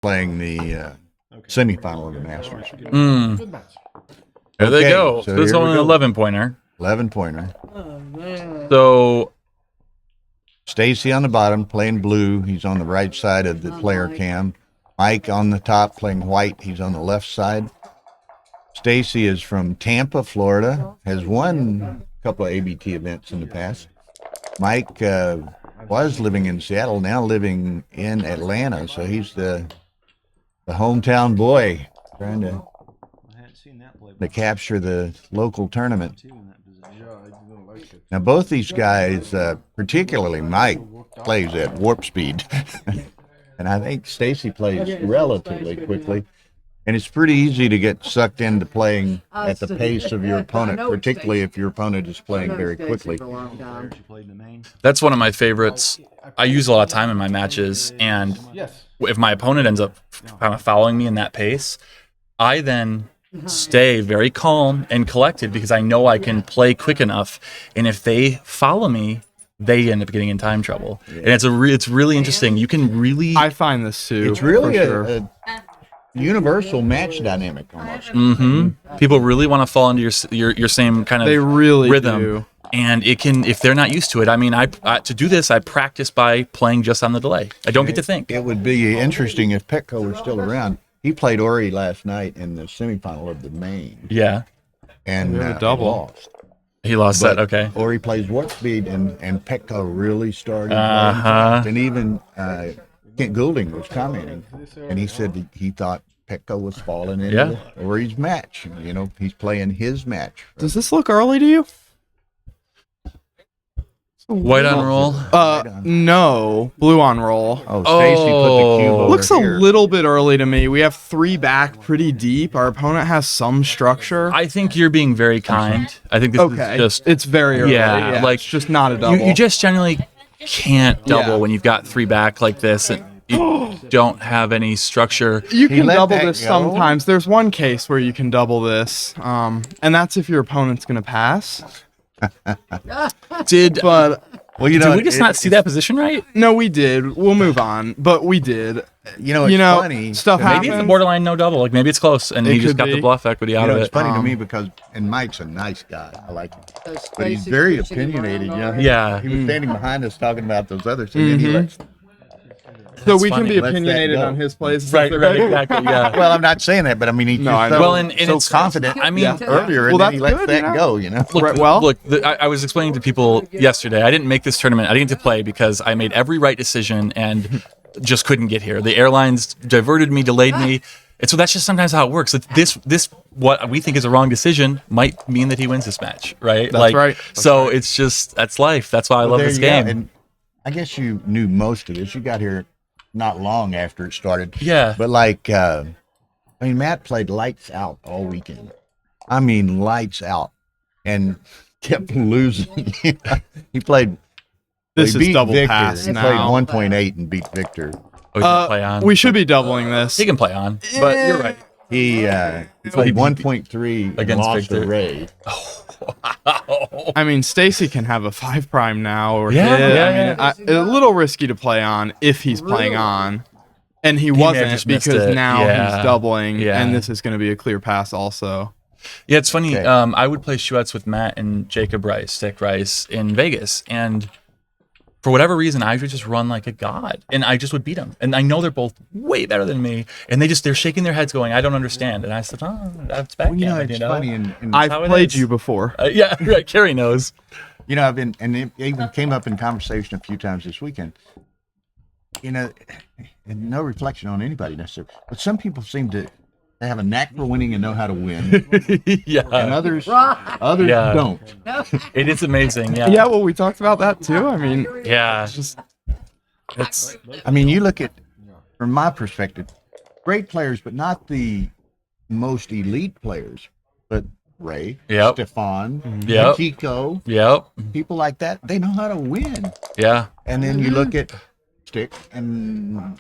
playing the semifinal of the Masters. There they go. So this is only an 11-pointer. 11-pointer. So Stacy on the bottom playing blue. He's on the right side of the player cam. Mike on the top playing white. He's on the left side. Stacy is from Tampa, Florida. Has won a couple of ABT events in the past. Mike was living in Seattle, now living in Atlanta. So he's the hometown boy trying to capture the local tournament. Now, both these guys, particularly Mike, plays at warp speed. And I think Stacy plays relatively quickly. And it's pretty easy to get sucked into playing at the pace of your opponent, particularly if your opponent is playing very quickly. That's one of my favorites. I use a lot of time in my matches, and if my opponent ends up kind of following me in that pace, I then stay very calm and collected because I know I can play quick enough. And if they follow me, they end up getting in time trouble. And it's really interesting. You can really... I find this too. It's really a universal match dynamic almost. People really want to fall into your same kind of rhythm. Do. And it can, if they're not used to it. I mean, I to do this, I practice by playing just on the delay. I don't get to think. It would be interesting if Petco were still around. He played Horri last night in the semifinal of the main. Yeah. And double. Lost. He lost that, okay. Horri plays warp speed, and Petco really started. And even Kent Goulding was commenting, and he said he thought Petco was falling into Horri's match. You know, he's playing his match. Does this look early to you? White on roll? No. Blue on roll. Oh, Stacy put the cube over Looks here. a little bit early to me. We have 3 back pretty deep. Our opponent has some structure. I think you're being very kind. I think this is just... It's very early. Yeah, like it's just not a double. You just generally can't double when you've got 3 back like this and you don't have any structure. You can double this sometimes. There's one case where you can double this, and that's if your opponent's going to pass. Did we just not see that position right? No, we did. We'll move on, but we did. It's funny. Stuff happens. Maybe it's a borderline no double. Like maybe it's close, and he just got the bluff equity out of it. It's funny to me because Mike's a nice guy. I like him, but he's very opinionated. Yeah. He was standing behind us talking about those others, and then he lets. So we can be Let's opinionated that go. on his plays. Right, exactly. Yeah. Well, I'm not saying that, but I mean, he's so confident. I mean, earlier, and then he lets that go. You know. Look. I was explaining to people yesterday. I didn't make this tournament. I didn't get to play because I made every right decision and just couldn't get here. The airlines diverted me, delayed me. And so that's just sometimes how it works. This what we think is a wrong decision might mean that he wins this match, right? That's right. So it's just that's life. That's why I love this game. And I guess you knew most of this. You got here not long after it started. Yeah. But Matt played lights out all weekend. I mean, lights out, and kept losing. He played. This is double Victor. pass He now. played 1.8 and beat Victor. Oh, he can play on. We should be doubling this. He can play on, but you're right. He played 1.3 against and lost Victor. to Ray. I mean, Stacy can have a 5 prime now, or Yeah. a little risky to play on if he's playing on, and he may have wasn't just missed because it. now he's doubling, Yeah. and this is going to be a clear pass also. Yeah, it's funny. Okay. I would play Schuetz with Matt and Jacob Rice, Dick Rice in Vegas, and for whatever reason, I would just run like a god, and I just would beat them. And I know they're both way better than me, and they're shaking their heads, going, "I don't understand." And I said, "Oh, that's backgammon." It's funny. And I've how it played is. you before. Yeah, right. Carrie knows. I've been, and it even came up in conversation a few times this weekend. And no reflection on anybody necessarily, but some people seem to have a knack for winning and know how to win, Yeah, and others Yeah. don't. it is amazing. Yeah, Yeah, well, we talked about that too. I mean, yeah. it's I mean, you look at, from my perspective, great players, but not the most elite players, but Ray, Yep. Stefan, Yep. Chico, Yep. people like that, they know how to win. Yeah. And then you look at Stick and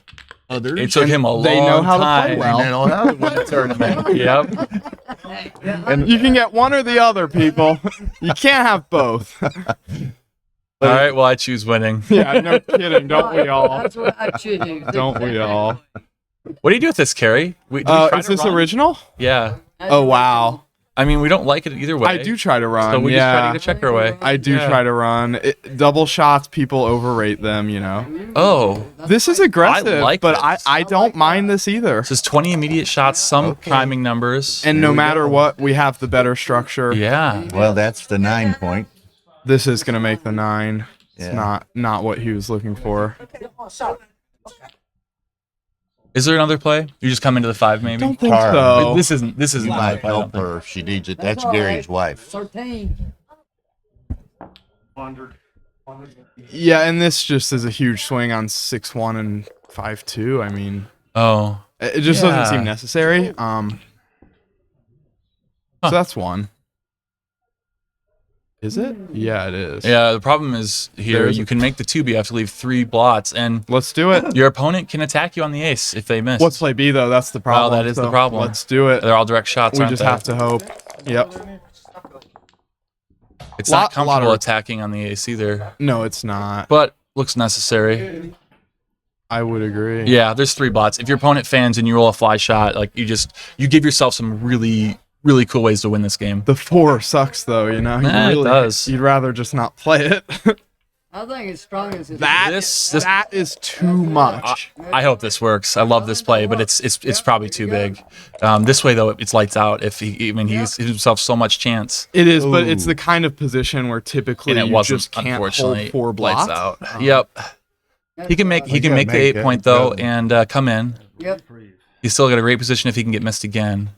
others. It took him a long they know how to play time. well. They know how to win the tournament. Yep. and you can get one or the other, people. You can't have both. All right. Well, I choose winning. Yeah, no kidding. Don't we all? That's what I choose. Don't we all? What do you do with this, Carrie? Do we try Is to this run? original? Yeah. Oh, wow. I mean, we don't like it either way. I do try to run. So we just try to get a checker away. I do Yeah. try to run. Double shots, people overrate them, you know. Oh. This is aggressive, I like but this. I don't mind this either. This is 20 immediate shots, some priming numbers. And no Here we matter go. what, we have the better structure. Yeah. Well, that's the 9 point. This is going to make the 9. It's Yeah. not what he was looking for. Is there another play? You just come into the 5 maybe? Don't think Tara. so. This isn't You my might play, I help don't her if she needs it. That's Gary's wife. 13. Yeah, and this just is a huge swing on 6-1 and 5-2. I mean, think. Oh. it just doesn't Yeah. seem necessary. So that's 1. Is it? Yeah, it is. Yeah, the problem is here, There's you a- can make the 2, but you have to leave 3 blots, and Let's do it. your opponent can attack you on the ace if they miss. What's play B though? That's the problem. that is the so problem. Let's do it. They're all direct shots, We aren't just they? have to hope. Yep. It's lot not comfortable of- attacking on the ace either, No, it's not. but looks necessary. I would agree. Yeah, there's 3 blots. If your opponent fans and you roll a fly shot, like you give yourself some really cool ways to win this game. The 4 sucks though, you know. It does. You'd rather just not play it. I think it's strong as it's that is too much. I hope this works. I love this play, but it's probably too big. This way though, it's lights out. He gives himself so much chance, It is, but it's Ooh. the kind of position where typically and it you wasn't just can't unfortunately hold 4 lights blocks. out. Yep. He can make gotta the make 8 it. point though Good. and come in. Yep. He's still got a great position if he can get missed again.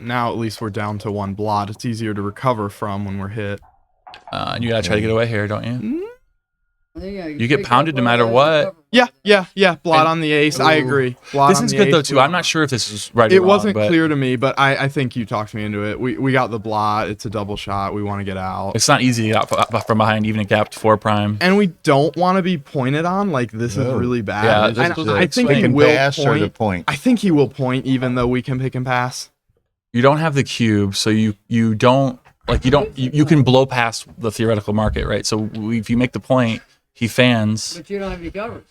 Now at least we're down to 1 blot. It's easier to recover from when we're hit. And you gotta try to get away here, don't you? You get pounded no matter what. Yeah. Blot And- on the ace. I agree. Blot This on is the good though ace. too. I'm not sure if this is right or It wrong, wasn't but clear to me, but I think you talked me into it. We got the blot. It's a double shot. We want to get out. it's not easy to get out from behind even a gapped 4 prime. And we don't want to be pointed on like this is No. really bad. Yeah, And this is I a think swing. he Pick and will pass or the point. point. I think he will point even though we can pick and pass. You don't have the cube, so you can blow past the theoretical market, right? So if you make the point, he fans. But you don't have any cover.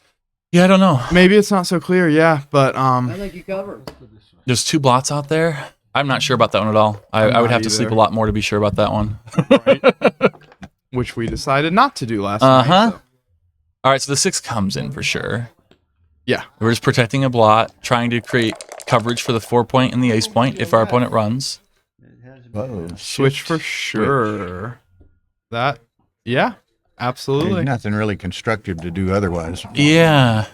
Yeah, I don't know. Maybe it's not so clear, yeah, but I think you cover. There's 2 blots out there. I'm not sure about that one at all. I I'm would not have to sleep a either. lot more to be sure about that one. which we decided not to do last Uh-huh. night. So. All right, so the 6 comes in for sure. Yeah. We're just protecting a blot, trying to create coverage for the 4 point and the ace point if our opponent runs. Whoa. Switch for sure. That, yeah, absolutely. There's nothing really constructive to do otherwise. Yeah.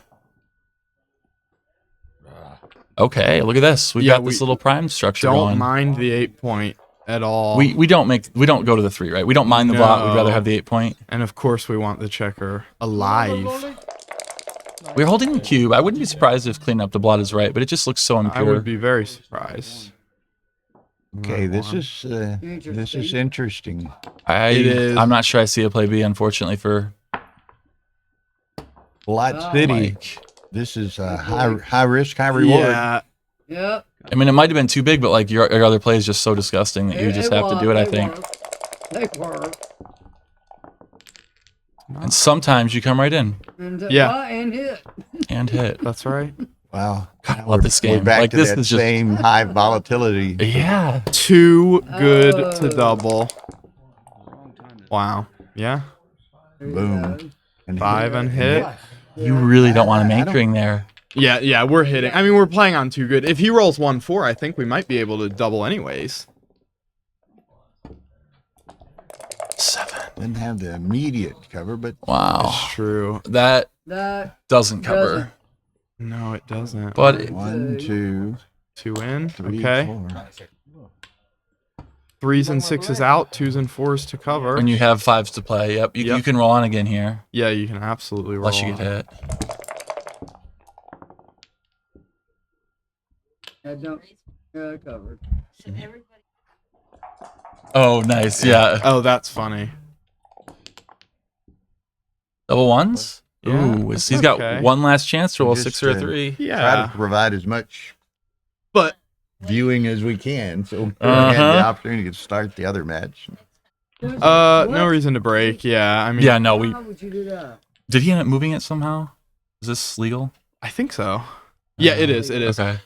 Okay, look at this. We've Yeah, got this we little prime structure Don't going. mind the 8 point at all. We don't go to the 3, right? We don't mind the blot. We'd rather No. have the 8 point. And of course, we want the checker alive. We're holding the cube. I wouldn't be surprised if cleaning up the blot is right, but it just looks so I impure. would be very surprised. Okay, this is interesting. It is. I'm not sure I see a play B, unfortunately, for Blot City. Mike. This is high risk, high reward. Yeah, Yep. I mean, it might have been too big, but like your other play is just so disgusting that you just have to do it, I think. They were. And sometimes you come right in And, Yeah. And hit. and hit. that's right. Wow. God, I love this We're game. back Like to this that is just same high volatility. yeah. Too good to Oh. double. Wow. Yeah. Boom. And 5 and hit. You really don't want to I make don't- ring there. Yeah, we're hitting. I mean, we're playing on too good. If he rolls 1-4, I think we might be able to double anyways. 7. Didn't have the immediate cover, but Wow. It's true. That That doesn't cover. Doesn't. No, it doesn't. But it, 1, 2, 2 in. 3, Okay. 4. 3s and 6s out. 2s and 4s to cover. when you have 5s to play, yep, you Yep. can roll on again here. Yeah, you can absolutely roll. Unless you get on. hit. don't. Covered. Oh, nice. Yeah. Oh, that's funny. Double ones? Yeah, Ooh, that's he's got okay. one last chance to roll a Just, 6 or a uh, 3. Try to Yeah, provide as much but viewing as we can. So we had Uh-huh. the opportunity to start the other match. no reason to break. Yeah, I mean, Yeah, no, we How would you do that? did he end up moving it somehow? Is this legal? I think so. Yeah, it is. It is. Okay.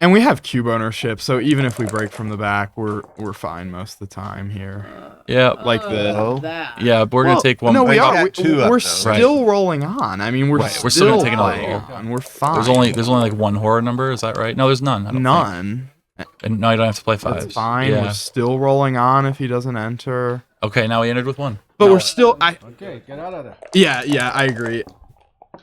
And we have cube ownership, so even if we break from the back, we're fine most of the time here. Yeah. Like the. Oh. That. Yeah, we're gonna take one. No, we They are. got two up, We're though. still rolling on. I mean, we're Right, still, we're still gonna take another playing roll. on. We're fine. There's only like one horror number. Is that right? No, there's none. I don't think. none. And no, you don't have to play five. That's fine. Yeah. We're still rolling on if he doesn't enter. Okay, now we entered with one. But we're still. Okay, get out of there. Yeah, I agree.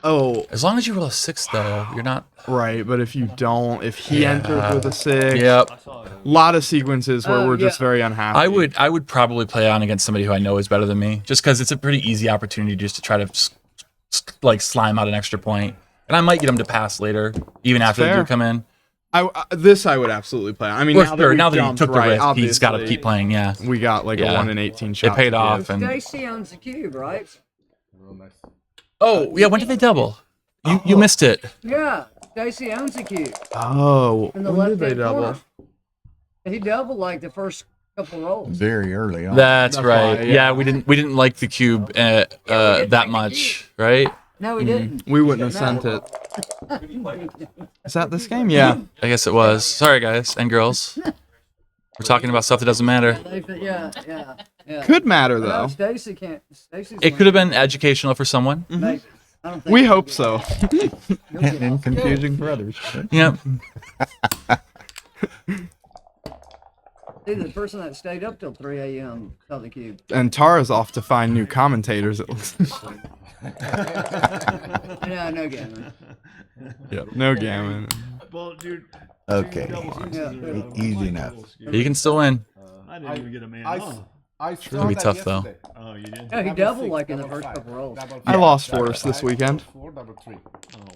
Oh, As long as you roll a 6, though, you're not. right. But if you don't, if he entered with a 6, Yep. lot of sequences where we're just yeah. very unhappy. I would probably play on against somebody who I know is better than me, just because it's a pretty easy opportunity just to try to like slime out an extra point, and I might get them to pass later, even after they fair. do come in. This I would absolutely play. I mean, Well, now sure, that, now we've that he jumped, took the right, risk, he's got to obviously, keep playing. Yeah, We got like Yeah. a 1 in 18 shot. it paid to off, give. and Stacy owns the cube, right? oh yeah, when did they double? You missed it. Yeah, Stacy owns the cube. Oh, In the when did they left-hand double? corner. He doubled like the first couple rolls. Very early on. That's That's right. why, yeah. yeah. we didn't like the cube that much, right? No, he didn't. We wouldn't have sent it. Is that this game? Yeah. I guess it was. Sorry, guys and girls. We're talking about stuff that doesn't matter. Yeah. Could matter No, though. Stacy can't. Stacy's It could have been educational for someone. Maybe. I don't think We hope so. And confusing for others. Yep. See, the person that stayed up till 3 a.m. saw the cube. And Tara's off to find new commentators. It looks Yeah, no gammon. no gammon. Well, dude. Okay. Yeah. Easy enough. You can still win. I didn't even get a man. I It's gonna be tough though. Oh, you did? Yeah, he doubled like in the first couple rolls. I lost worse this weekend.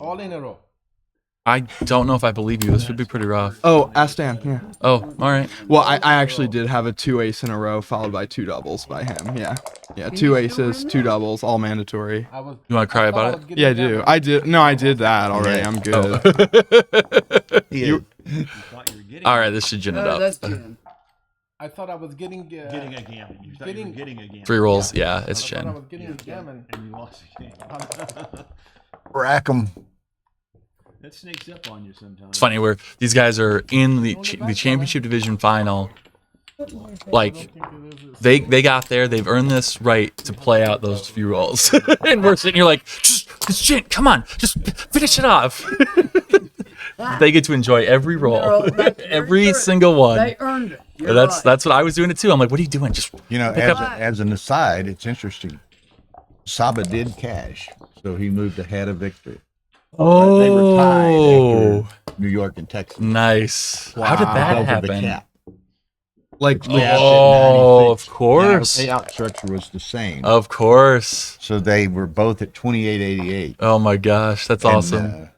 All in a row. I don't know if I believe you. This would be pretty rough. Oh, ask Dan. Yeah. Oh, all right. Well, I actually did have a 2 ace in a row followed by 2 doubles by him. Yeah. Yeah, 2 aces, 2 doubles, all mandatory. You want to cry about it? Yeah, I do. I did. No, I did that already. Yeah. I'm good. You, All right, this should gin it No, up. that's Jim. I thought I was getting a gammon. You thought you were getting a gammon. 3 rolls. Yeah, it's I thought I gin. was getting a gammon. And you lost the game. rack 'em. That sneaks up on you sometimes. It's funny where these guys are in the championship division final. Like they got there, they've earned this right to play out those few rolls, and we're sitting here like, just gin, come on, just finish it off. They get to enjoy every roll, every single one. They earned it. You're That's right. that's what I was doing it too. I'm like, what are you doing? Just You know, Pick as an aside, it's interesting. Saba did cash, so he moved ahead of Victor. They were tied after New York and Texas. Nice. How did that Over the happen? cap. Like, Oh, of Now, course. the payout structure was the same. Of course. So they were both at 28.88. Oh my gosh, that's awesome.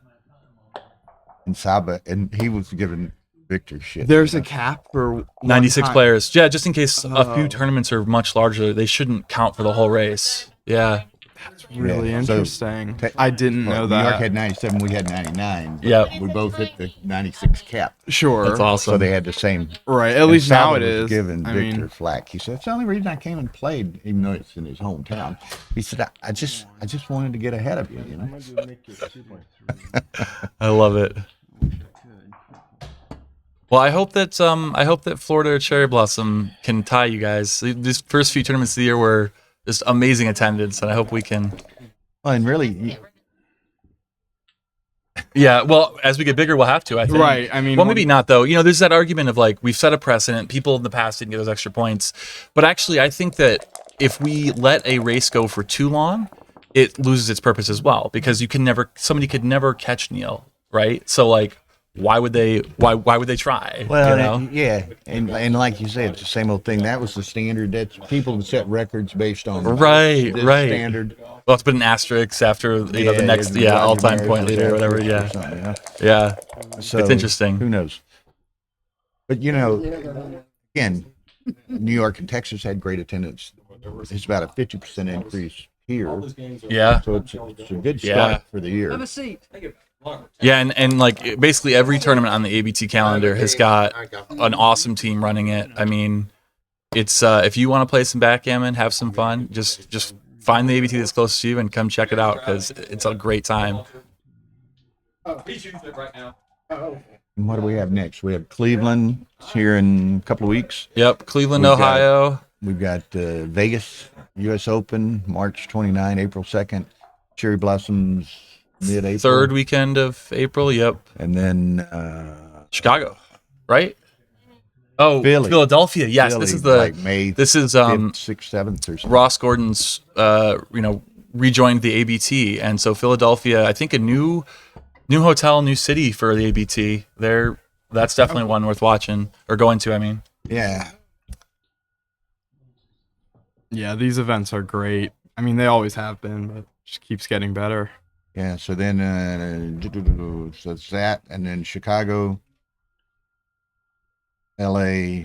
And Saba, and he was giving Victor shit. there's a cap for one 96 time. players. Yeah, just in case a Oh. few tournaments are much larger, they shouldn't count for the whole race. Yeah. Really Yeah, so interesting. te- I didn't know New York that. had 97, we had 99. but Yep. We both hit the 96 cap. Sure. That's awesome. So they had the same. Right. At and least now Saba it was is. giving I Victor mean, flack. He said, "It's the only reason I came and played, even though it's in his hometown." He said, I just wanted to get ahead of you, you know." I love it. Well, I hope that Florida or Cherry Blossom can tie you guys. These first few tournaments of the year were just amazing attendance, and I hope we can. Well, and really, Yeah, well, as we get bigger, we'll have to. I think. Right, I mean, well, maybe not though. You know, there's that argument of like we've set a precedent. People in the past didn't get those extra points, but actually, I think that if we let a race go for too long, it loses its purpose as well because somebody could never catch Neil, right? So like, why would they try? well, you know? yeah, and like you said, it's the same old thing. That was the standard. That's people that set records based on Right, this right. standard. We'll have to put an asterisk after the next there's Roger all-time Maris point leader or whatever. asterisk Yeah, something, you know? yeah. So, It's interesting. Who knows? But you know, again, New York and Texas had great attendance. It's about a 50% increase here, Yeah. so it's a good start Yeah. for the Have year. a seat. Yeah, and like basically every tournament on the ABT calendar has got an awesome team running it. I mean, it's if you want to play some backgammon, have some fun, just find the ABT that's close to you and come check it out because it's a great time. He's using it right now. And what do we have next? We have Cleveland here in a couple of weeks. Yep, Cleveland, We've got- Ohio. We've got Vegas U.S. Open, March 29, April 2nd. Cherry Blossoms, mid-April. Third weekend of April. Yep. And then Chicago, right? Oh, Philly. Philadelphia. Yes, Philly, this is the. like May This is 5th, 6th, 7th or something. Ross Gordon's. Rejoined the ABT, and so Philadelphia. I think a new hotel, new city for the ABT. That's definitely one worth watching or going to. I mean, Yeah. Yeah, these events are great. I mean, they always have been, but it just keeps getting better. Yeah, so then so it's that, and then Chicago, LA.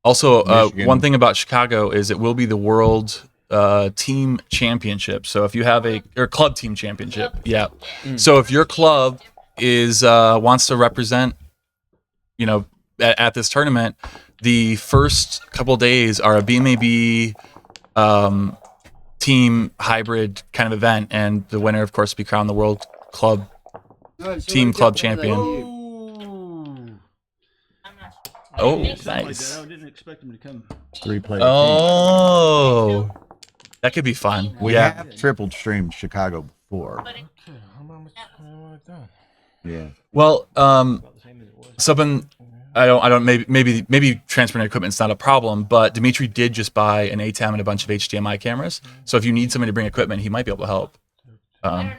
also Michigan. one thing about Chicago is it will be the world team championship. So if you have or club team championship, yeah. So if your club is wants to represent, at this tournament, the first couple days are a BMAB team hybrid kind of event, and the winner, of course, will be crowned the world club team club champion. Oh, nice. I didn't expect him to come. 3-player Oh, that could be fun. team. We Yeah. have tripled streamed Chicago before. Okay, how much like that? Yeah. Well, something I don't maybe transporting equipment's not a problem, but Dimitri did just buy an ATEM and a bunch of HDMI cameras. So if you need somebody to bring equipment, he might be able to help. I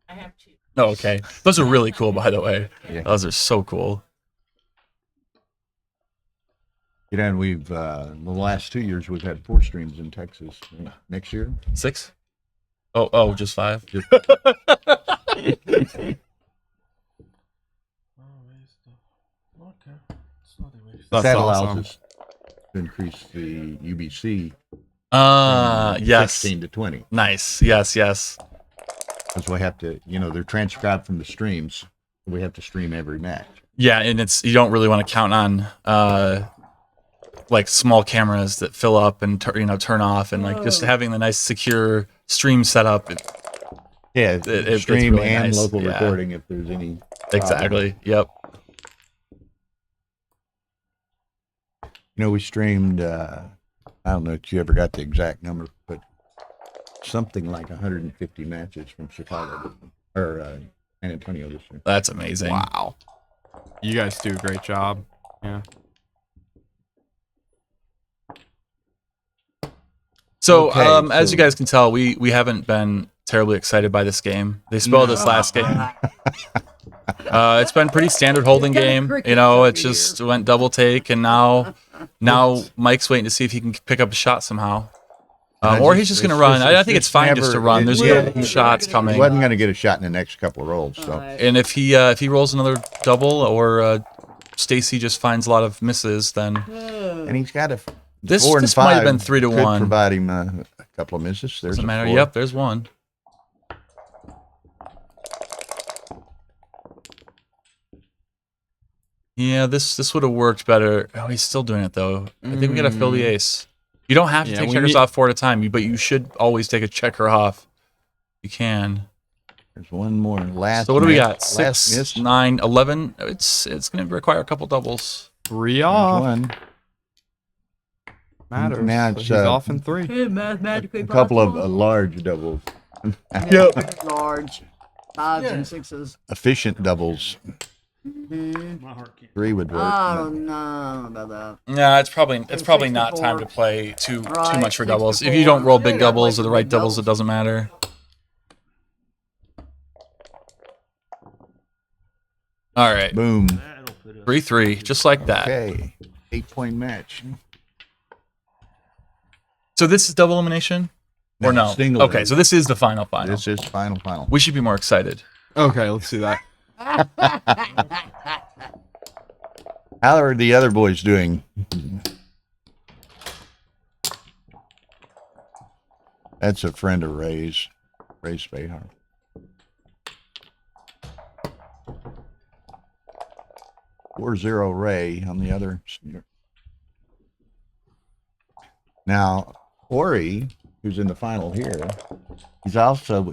have two. Oh, okay. Those are really cool, by the way. Yeah. Those are so cool. And we've the last 2 years we've had 4 streams in Texas. Next year, 6? Oh, just 5. Okay. It's not a waste. That's that awesome. allows us to increase the UBC Yes. 16 to 20, Nice. Yes. because we have to, they're transcribed from the streams. We have to stream every match. Yeah, and you don't really want to count on like small cameras that fill up and turn off, and like just having the nice secure stream setup. Yeah, it's stream really and nice. local Yeah. recording if there's any. Exactly. Yep. We streamed. I don't know if you ever got the exact number, but something like 150 matches from Chicago or San Antonio this year. That's amazing. Wow. You guys do a great job. Yeah. So, Okay, as so- you guys can tell, we haven't been terribly excited by this game. They spoiled this last game. It's been pretty standard holding game. It just went double take, and now Mike's waiting to see if he can pick up a shot somehow. Or he's just going to run. I think it's fine just to run. There's no shots He coming. wasn't going to get a shot in the next couple of rolls. So And if he rolls another double, or Stacy just finds a lot of misses, then and he's got a this 4 and this might have 5 been 3 to could 1. provide him a couple of misses. There's Doesn't a matter. 4. Yep, there's one. Yeah, this would have worked better. Oh, he's still doing it though. I think we gotta fill the ace. You don't have to Yeah, take we checkers need- off 4 at a time, but you should always take a checker off. You can. There's one more. Last. So what do we miss. got? Last 6, miss. 9, 11. It's gonna require a couple doubles. 3 There's off. one. Matters. Now So it's, he's off in 3. Mathematically A couple of possible. large doubles. Large 5s and 6s. Efficient doubles. My heart can't. 3 would work. I but- don't know about that. Yeah, it's probably not 64. time to play too Right, much for doubles. If 64. you don't roll big Yeah, doubles or the like right big doubles, doubles. it doesn't matter. All right, Boom. That'll put us. 3-3, just like that. Okay. 8-point match. So this is double elimination, or no? Single. Okay, so this is the final. This is final. We should be more excited. Okay, let's do that. How are the other boys doing? That's a friend of Ray's, Ray Spahar. Four zero Ray on the other. Now, Horri who's in the final here,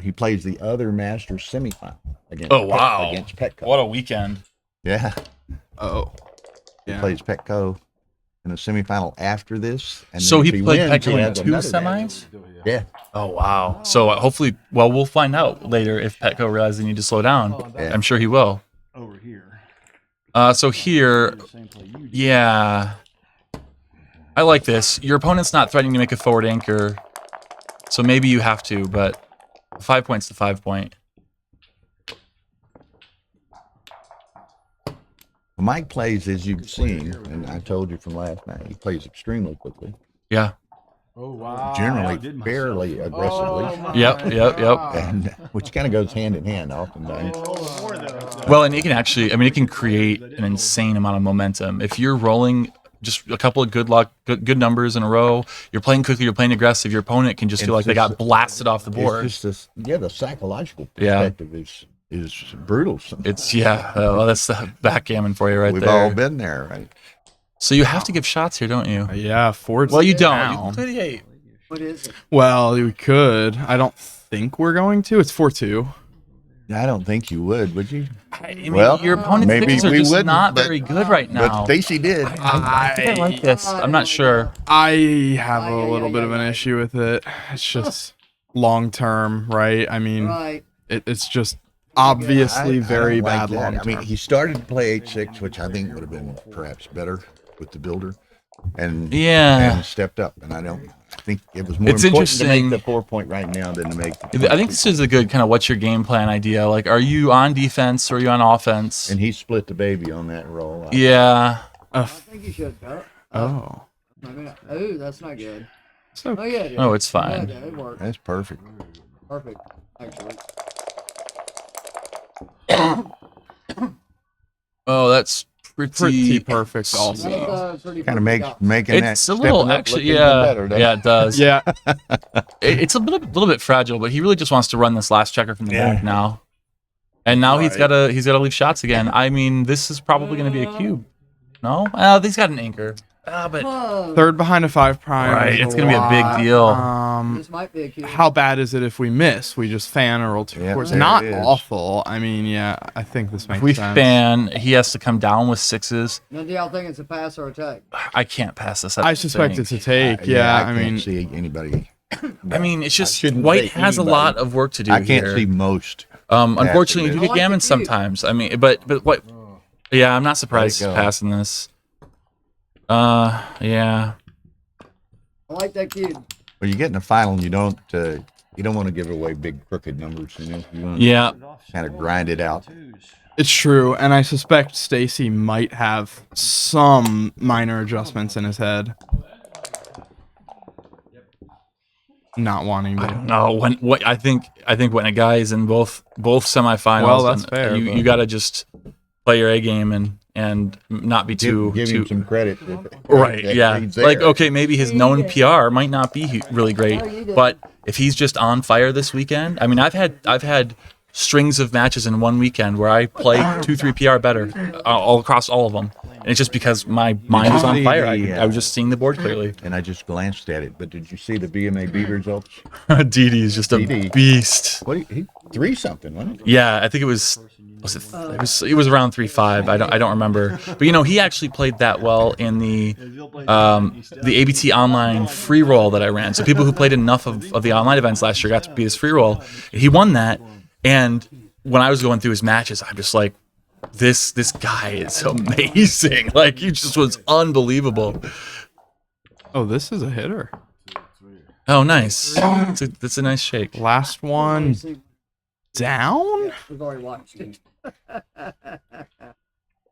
he plays the other Masters semifinal against. Oh wow! Against Petco. What a weekend! Yeah. Oh. He Yeah. plays Petco in the semifinal after this. And So then he if played wins, Petco he in has 2 another semis. Yeah. Oh wow! So hopefully, well, we'll find out later if Petco realizes they need to slow down. Yeah. I'm sure he will. Over here. So here, Same play you did. yeah, I like this. Your opponent's not threatening to make a forward anchor, so maybe you have to. But 5 points to 5 point. Mike plays, as you've seen, and I told you from last night, he plays extremely quickly, Yeah. Oh wow. generally I did myself. fairly aggressively, Oh, my Yep. and which kind of goes hand in hand oftentimes. More though. Well, and it can actually, I mean, it can create an insane amount of momentum. If you're rolling just a couple of good numbers in a row, you're playing quickly, you're playing aggressive, your opponent can just feel like they got blasted off the board. It's just this, the psychological Yeah. perspective is brutal. Sometimes. It's, well, that's the backgammon for you right We've there. all been there, right? So you have to give shots here, don't you? Yeah, forward. Well, you don't. down. You play the 8. What is it? Well, we could. I don't think we're going to. It's 4-2. I don't think you would you? I mean, Well, your opponent's maybe picks are we just wouldn't, not but- very good right now. But Stacy did. I think I like this. I'm not sure. I have a little bit of an issue with it. It's just long term, right? I mean, Right. it's just obviously I very don't like bad that. long I term. mean, he started to play 8-6, which I think would have been perhaps better with the builder, and Yeah. and stepped up. And I think it was more It's important to interesting. make the 4 point right now than to make. The I think this is a good kind of what's your game plan idea. Like, are you on defense or are you on offense? And he split the baby on that roll. Yeah. I think you should. Oh. I mean, oh, that's not good. So Oh yeah. It Oh, is. it's fine. Yeah, it worked. That's perfect. Perfect. Actually. Oh, that's pretty perfect also. That's, pretty Kind of perfect. making that. It's a little stepping up actually, look even yeah, better, doesn't yeah, it? it does. Yeah. It's a little bit fragile, but he really just wants to run this last checker from the Yeah. back now. And now he's got to leave shots again. I mean, this is probably going to be a cube. No, he's got an anchor. But Whoa. Third behind a 5 prime. Right, is it's gonna be a big lot. deal. This might be a cube. How bad is it if we miss? We just fan or roll 2 Yeah, fours. there Not it is. awful. I mean, yeah, I think this makes if we sense. fan, he has to come down with 6s. Now, do y'all think it's a pass or a take? I can't pass this. I suspect it's a take. Yeah, I can't mean, see anybody. I mean, it's just shouldn't White say has a anybody. lot of work to do I can't here. see most. Unfortunately, you do I get like the gammon cube. sometimes. I mean, but what? Yeah, I'm not surprised Let it he's go. passing this. Yeah. I like that cube. When you get in the final, you don't want to give away big crooked numbers. You want to Yeah. kind of grind it out. it's true, and I suspect Stacy might have some minor adjustments in his head. Not wanting I to. don't know what I think when a guy is in both semifinals, Well, that's then fair, You but- got to just play your A game and not be too Give him some credit. right. that Yeah, he's like there. okay, maybe his known PR might not be really great, but if he's just on fire this weekend, I mean, I've had strings of matches in one weekend where I play 2-3 PR better all across all of them, and it's just because my mind was on see fire. the, I was just seeing the board clearly. And I just glanced at it, but did you see the BMA Beaver results? DD is just a DD. beast. What he 3-something, wasn't he? Yeah, I think it was it was around 3-5. I don't remember. But he actually played that well in the ABT online free roll that I ran. So people who played enough of the online events last year got to be his free roll. He won that, and when I was going through his matches, I'm just like, this guy is amazing. Like he just was unbelievable. Oh, this is a hitter. Oh, nice. That's a nice shake. Last one down? We've already watched it.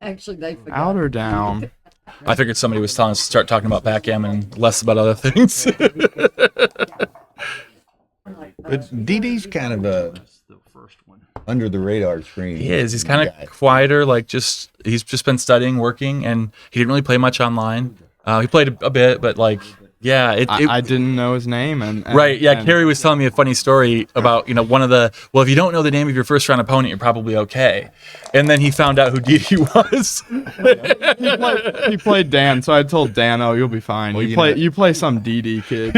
Actually, they forgot. Out or down? I figured somebody was telling us to start talking about backgammon and less about other things. But DD's kind of a under the radar screen. He is. He's kind guy. of quieter. He's just been studying, working, and he didn't really play much online. He played a bit, but Yeah, I didn't know his name, and right. Yeah, and Carrie was telling me a funny story about one of the. Well, if you don't know the name of your first round opponent, you're probably okay. And then he found out who DD was. he played Dan, so I told Dan, "Oh, you'll be fine. Well, you play some DD kid."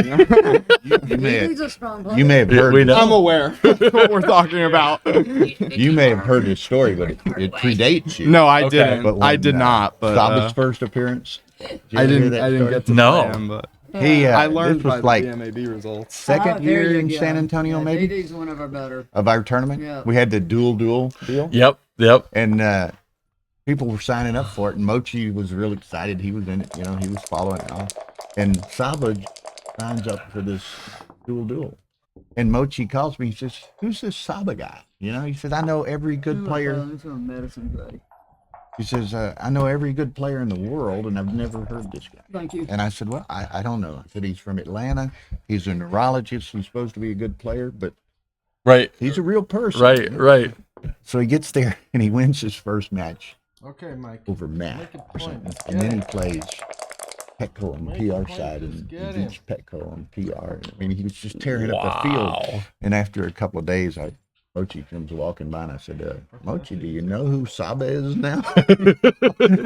You He's a strong player. you may have heard. We know. I'm aware of what we're talking about. You may have heard this story, but it predates you. No, I Okay. didn't. But I when, did not. But Saba's first appearance. Did you I ever hear didn't. that I didn't story? get to No. play him, but He. I learned this by was the like BMAB results. second there year you in go. San Antonio, Yeah, maybe DD's one of our better. of our tournament. Yeah. We had the dual deal, Yep. and people were signing up for it. And Mochi was real excited. He was in it. He was following it all. And Saba signs up for this dual. And Mochi calls me. He says, "Who's this Saba guy?" He says, "I know every good player." He's on medicine grade. He says, "I know every good player in the world, and I've never heard this guy." Thank you. And I said, "Well, I don't know." I said, "He's from Atlanta. He's a neurologist. He's supposed to be a good player, but Right. he's a real person." Right. So he gets there, and he wins his first match Okay, Mike. over Matt Make a or point. something. Let's And get then he it. plays Petco on Make a PR point. side Let's and get beats Petco on PR. I mean, he was just tearing up the field. Wow. And after a couple of days, Mochi comes walking by, and I said, "Mochi, do you know who Saba is now?"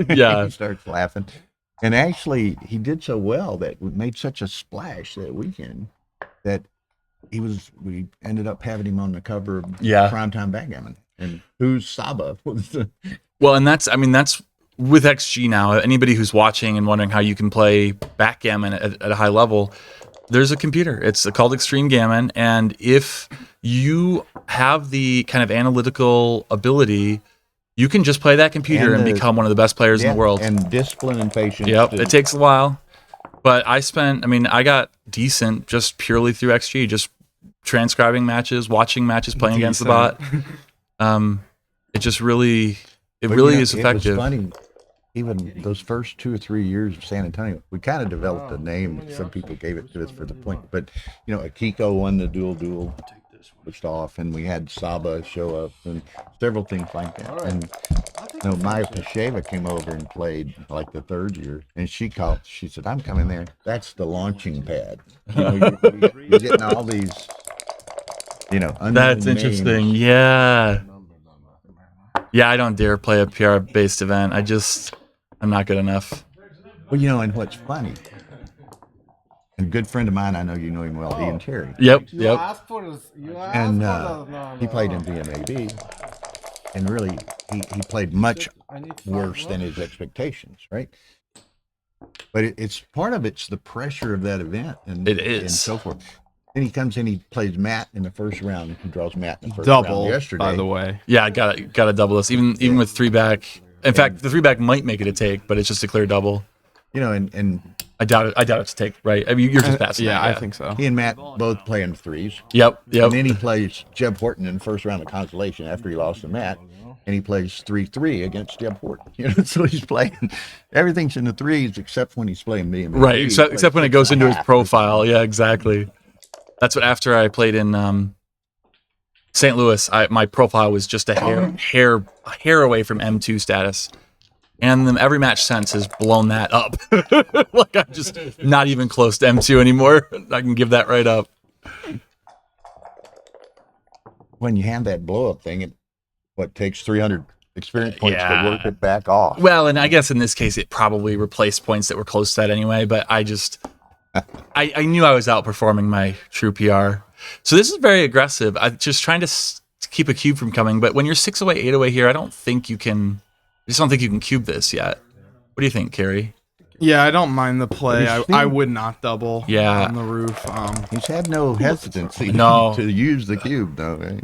Yeah. He starts laughing. And actually, he did so well that we made such a splash that weekend that we ended up having him on the cover of Yeah. Primetime Backgammon. And who's Saba was the Well, and that's with XG now. Anybody who's watching and wondering how you can play backgammon at a high level, there's a computer. It's called Extreme Gammon, and if you have the kind of analytical ability, you can just play that computer and become one of the best players in the world. And discipline and patience. Yep, to- it takes a while, but I got decent just purely through XG, just transcribing matches, watching matches, playing against the bot. It just really, But, is It effective. was funny. Even those first 2 or 3 years of San Antonio, we kind of developed a name. Some people gave it to us for the point, but Akiko won the dual, pushed off, and we had Saba show up, and several things like that. And Maya Pasheva came over and played like the third year, and she said, "I'm coming there. That's the launching pad. You're getting all these, unknown That's names." interesting. Yeah. Yeah, I don't dare play a PR based event. I'm not good enough. Well, and what's funny, and a good friend of mine, I know you know him well, Ian Terry. Yep. You asked for this. You asked And for this. he played in BMAB, and really he played much I need worse than his expectations, right? But it's part of it's the pressure of that event, and It and is. so forth. Then he comes in, he plays Matt in the first round. He draws Matt in the first round Double, yesterday. by the way. Yeah, I gotta double this. Even with 3-back. In fact, the 3-back might make it a take, but it's just a clear double. And I doubt it. I doubt it's a take, right? I mean, you're just passing. Yeah, that, I think so. he and Matt both playing threes. Yep. And then he plays Jeb Horton in the first round of consolation after he lost to Matt, and he plays 3-3 against Jeb Horton. So he's playing everything's in the threes except when he's playing me. Right, except when it goes into his profile. Yeah, exactly. That's what after I played in St. Louis, my profile was just a hair away from M2 status. And then every match since has blown that up. Like I'm just not even close to M2 anymore. I can give that right up. When you hand that blow up thing, it takes 300 experience points Yeah. to work it back off. Well, and I guess in this case it probably replaced points that were close to that anyway, but I knew I was outperforming my true PR. So this is very aggressive. I'm just trying to keep a cube from coming, but when you're 6 away, 8 away here, I just don't think you can cube this yet. What do you think, Carrie? Yeah, I don't mind the play. But he's I seen- would not double Yeah. on the roof. He's had no hesitancy No. to use the cube, though. Right?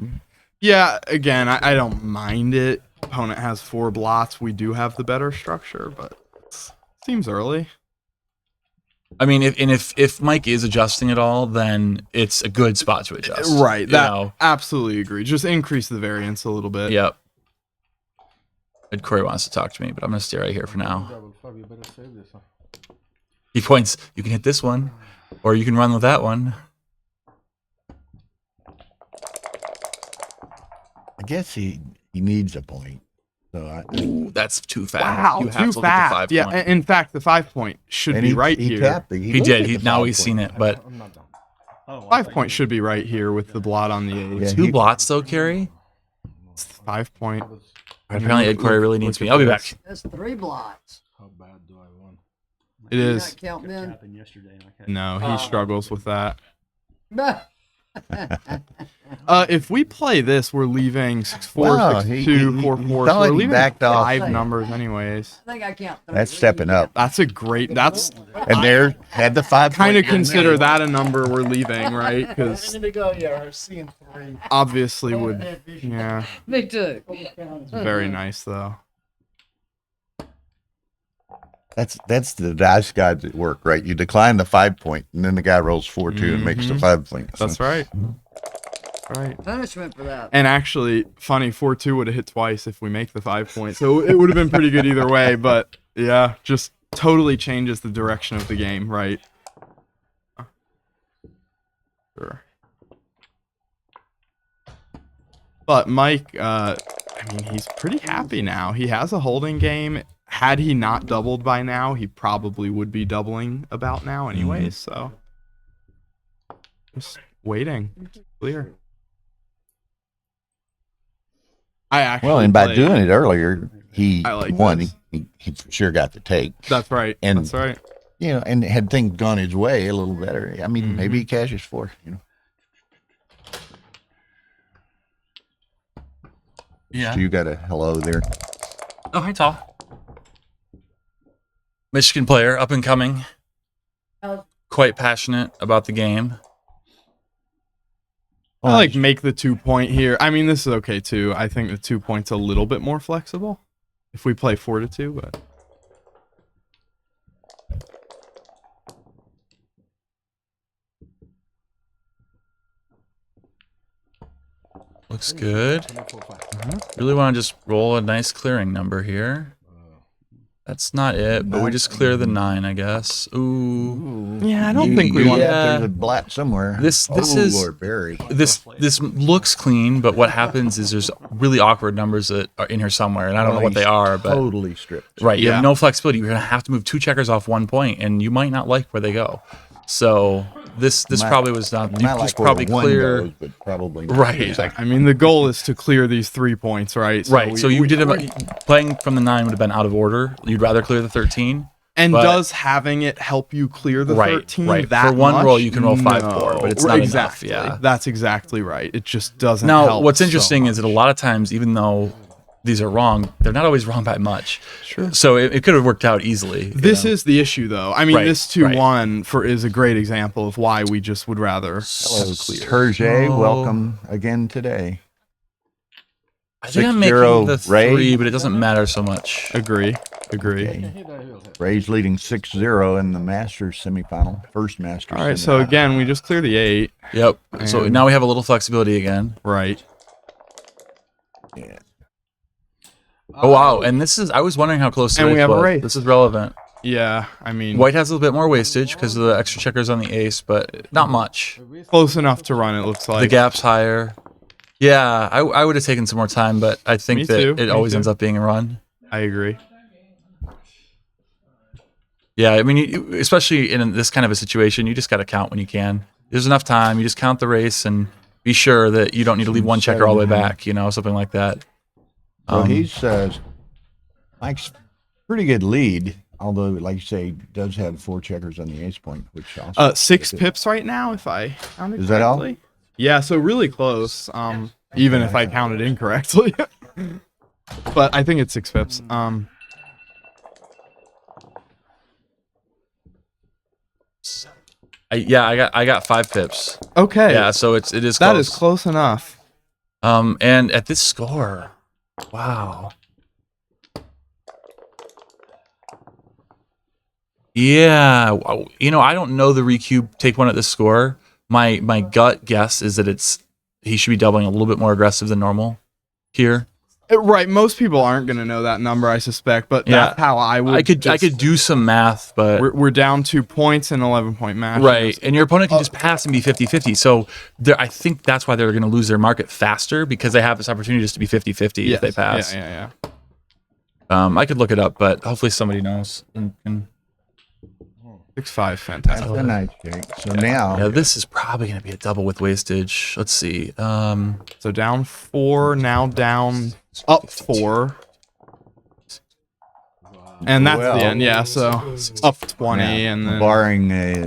Yeah, again, I don't mind it. Opponent has 4 blots. We do have the better structure, but seems early. I mean, if Mike is adjusting at all, then it's a good spot to adjust. Right. you That know? absolutely agree. Just increase the variance a little bit. Yep. And Corey wants to talk to me, but I'm gonna stay right here for now. You better save this. He points. You can hit this one, or you can run with that one. I guess he needs a point. So Ooh, that's too fast. Wow, You have too to look at the fast. Yeah, 5 point. in fact, the 5 point should be right he here. Tapped He looked did. at He the now 5 he's point. seen it, but I'm not done. Oh, 5 point should be right here with the blot on the ace. Yeah, two he- blots though, Carrie. It's 5 point. Apparently, Ed Corey really needs look me. at I'll be this. back. That's 3 blots. How bad do I want? It You is. not count Ben? Happened yesterday. And I can't. No, he struggles with that. Bah. If we play this, we're leaving 6-4, Wow, 6-2, he 4-4. thought So we're he leaving backed off. 5 numbers anyways. I think I count 3. That's stepping up. That's a great. That's And there had the 5 kind of point been consider made. that a number we're leaving, right? Because to go. Yeah, we're seeing 3. obviously would. Yeah, Me too. it's very nice though. That's the dice gods at work, right? You decline the 5 point, and then the guy rolls 4-2 and makes the 5 point. So That's right. Right. Punishment for that. And actually, funny, 4-2 would have hit twice if we make the 5 point. So it would have been pretty good either way. But yeah, just totally changes the direction of the game, right? Sure. But Mike, I mean, he's pretty happy now. He has a holding game. Had he not doubled by now, he probably would be doubling about now anyways. So just waiting. Clear. I actually well, and by played- doing it earlier, he I like won. this. He for sure got the take. That's right. And- That's right. You know, and had things gone his way a little better, I mean, Mm-hmm. maybe he cashes 4. You know, Yeah. you got a hello there. Oh, hi, Tal. Michigan player, up and coming. Quite passionate about the game. I like make the 2 point here. I mean, this is okay too. I think the 2 point's a little bit more flexible if we play 4-2, but Looks good. 24-5. Really want to just roll a nice clearing number here. That's not it, but we just clear the 9, I guess. Ooh. yeah, I don't think we want Yeah. to. There's a blat somewhere. This oh, is- Lord Barry. This looks clean, but what happens is there's really awkward numbers that are in here somewhere, and I don't know what they are, but Totally stripped. right, you Yeah. have no flexibility. You're gonna have to move 2 checkers off 1 point, and you might not like where they go. So this Might- probably was not. You Not just like probably where one clear. goes, but probably not. Right. I mean, the goal is to clear these 3 points, right? Right. So you did playing from the 9 would have been out of order. You'd rather clear the 13. And but- does having it help you clear the Right, 13 right. that For one much? roll, you can roll 5-4, but it's not enough, exactly. yeah. That's exactly right. It just doesn't Now, help what's so interesting is that a much. lot of times, even though these are wrong, they're not always wrong by much. Sure. So it could have worked out easily. This is the issue, though. I mean, Right, this 2-1 is a great example of why we just would rather. Hello, clear. Terje. So- Welcome again today. I think I'm 6-0 making the Ray. 3, but it doesn't matter so much. Agree. Okay. Ray's leading 6-0 in the Masters semifinal. First Masters. All right. So semifinal. again, we just clear the 8. Yep. So And- now we have a little flexibility again. Right. Yeah. Oh wow! And this is—I was wondering how close. And the we race have a was. race. This is relevant. Yeah. I mean, White has a little bit more wastage because of the extra checkers on the ace, but not much. close enough to run. It looks like The gap's higher. Yeah, I would have taken some more time, but I think Me that too, it me always too. ends up being a run. I agree. Yeah, I mean, especially in this kind of a situation, you just got to count when you can. There's enough time. You just count the race and be sure that you don't need to leave one checker all the way back. You know, something like that. So he's Mike's pretty good lead, although, like you say, does have 4 checkers on the ace point, which also 6 pips right now, if I counted Is that all? correctly. Yeah, so really close. Even if I counted incorrectly, but I think it's 6 pips. I got 5 pips. Okay. Yeah, so it is that close. is close enough. And at this score, wow. Yeah, you know, I don't know the recube take 1 at this score. My gut guess is that he should be doubling a little bit more aggressive than normal here. Right, most people aren't going to know that number, I suspect, but Yeah. that's how I would. I could do some math, but We're down 2 points in 11-point match. right, and your opponent can just pass and be 50-50. So I think that's why they're going to lose their market faster because they have this opportunity just to be 50-50 if they pass. Yeah. I could look it up, but hopefully somebody knows. And 6-5, fantastic. That's a nice shake. So now, yeah, this is probably going to be a double with wastage. Let's see. So down 4, now down up 4. And that's Well, the end, yeah. So up 20, and then barring a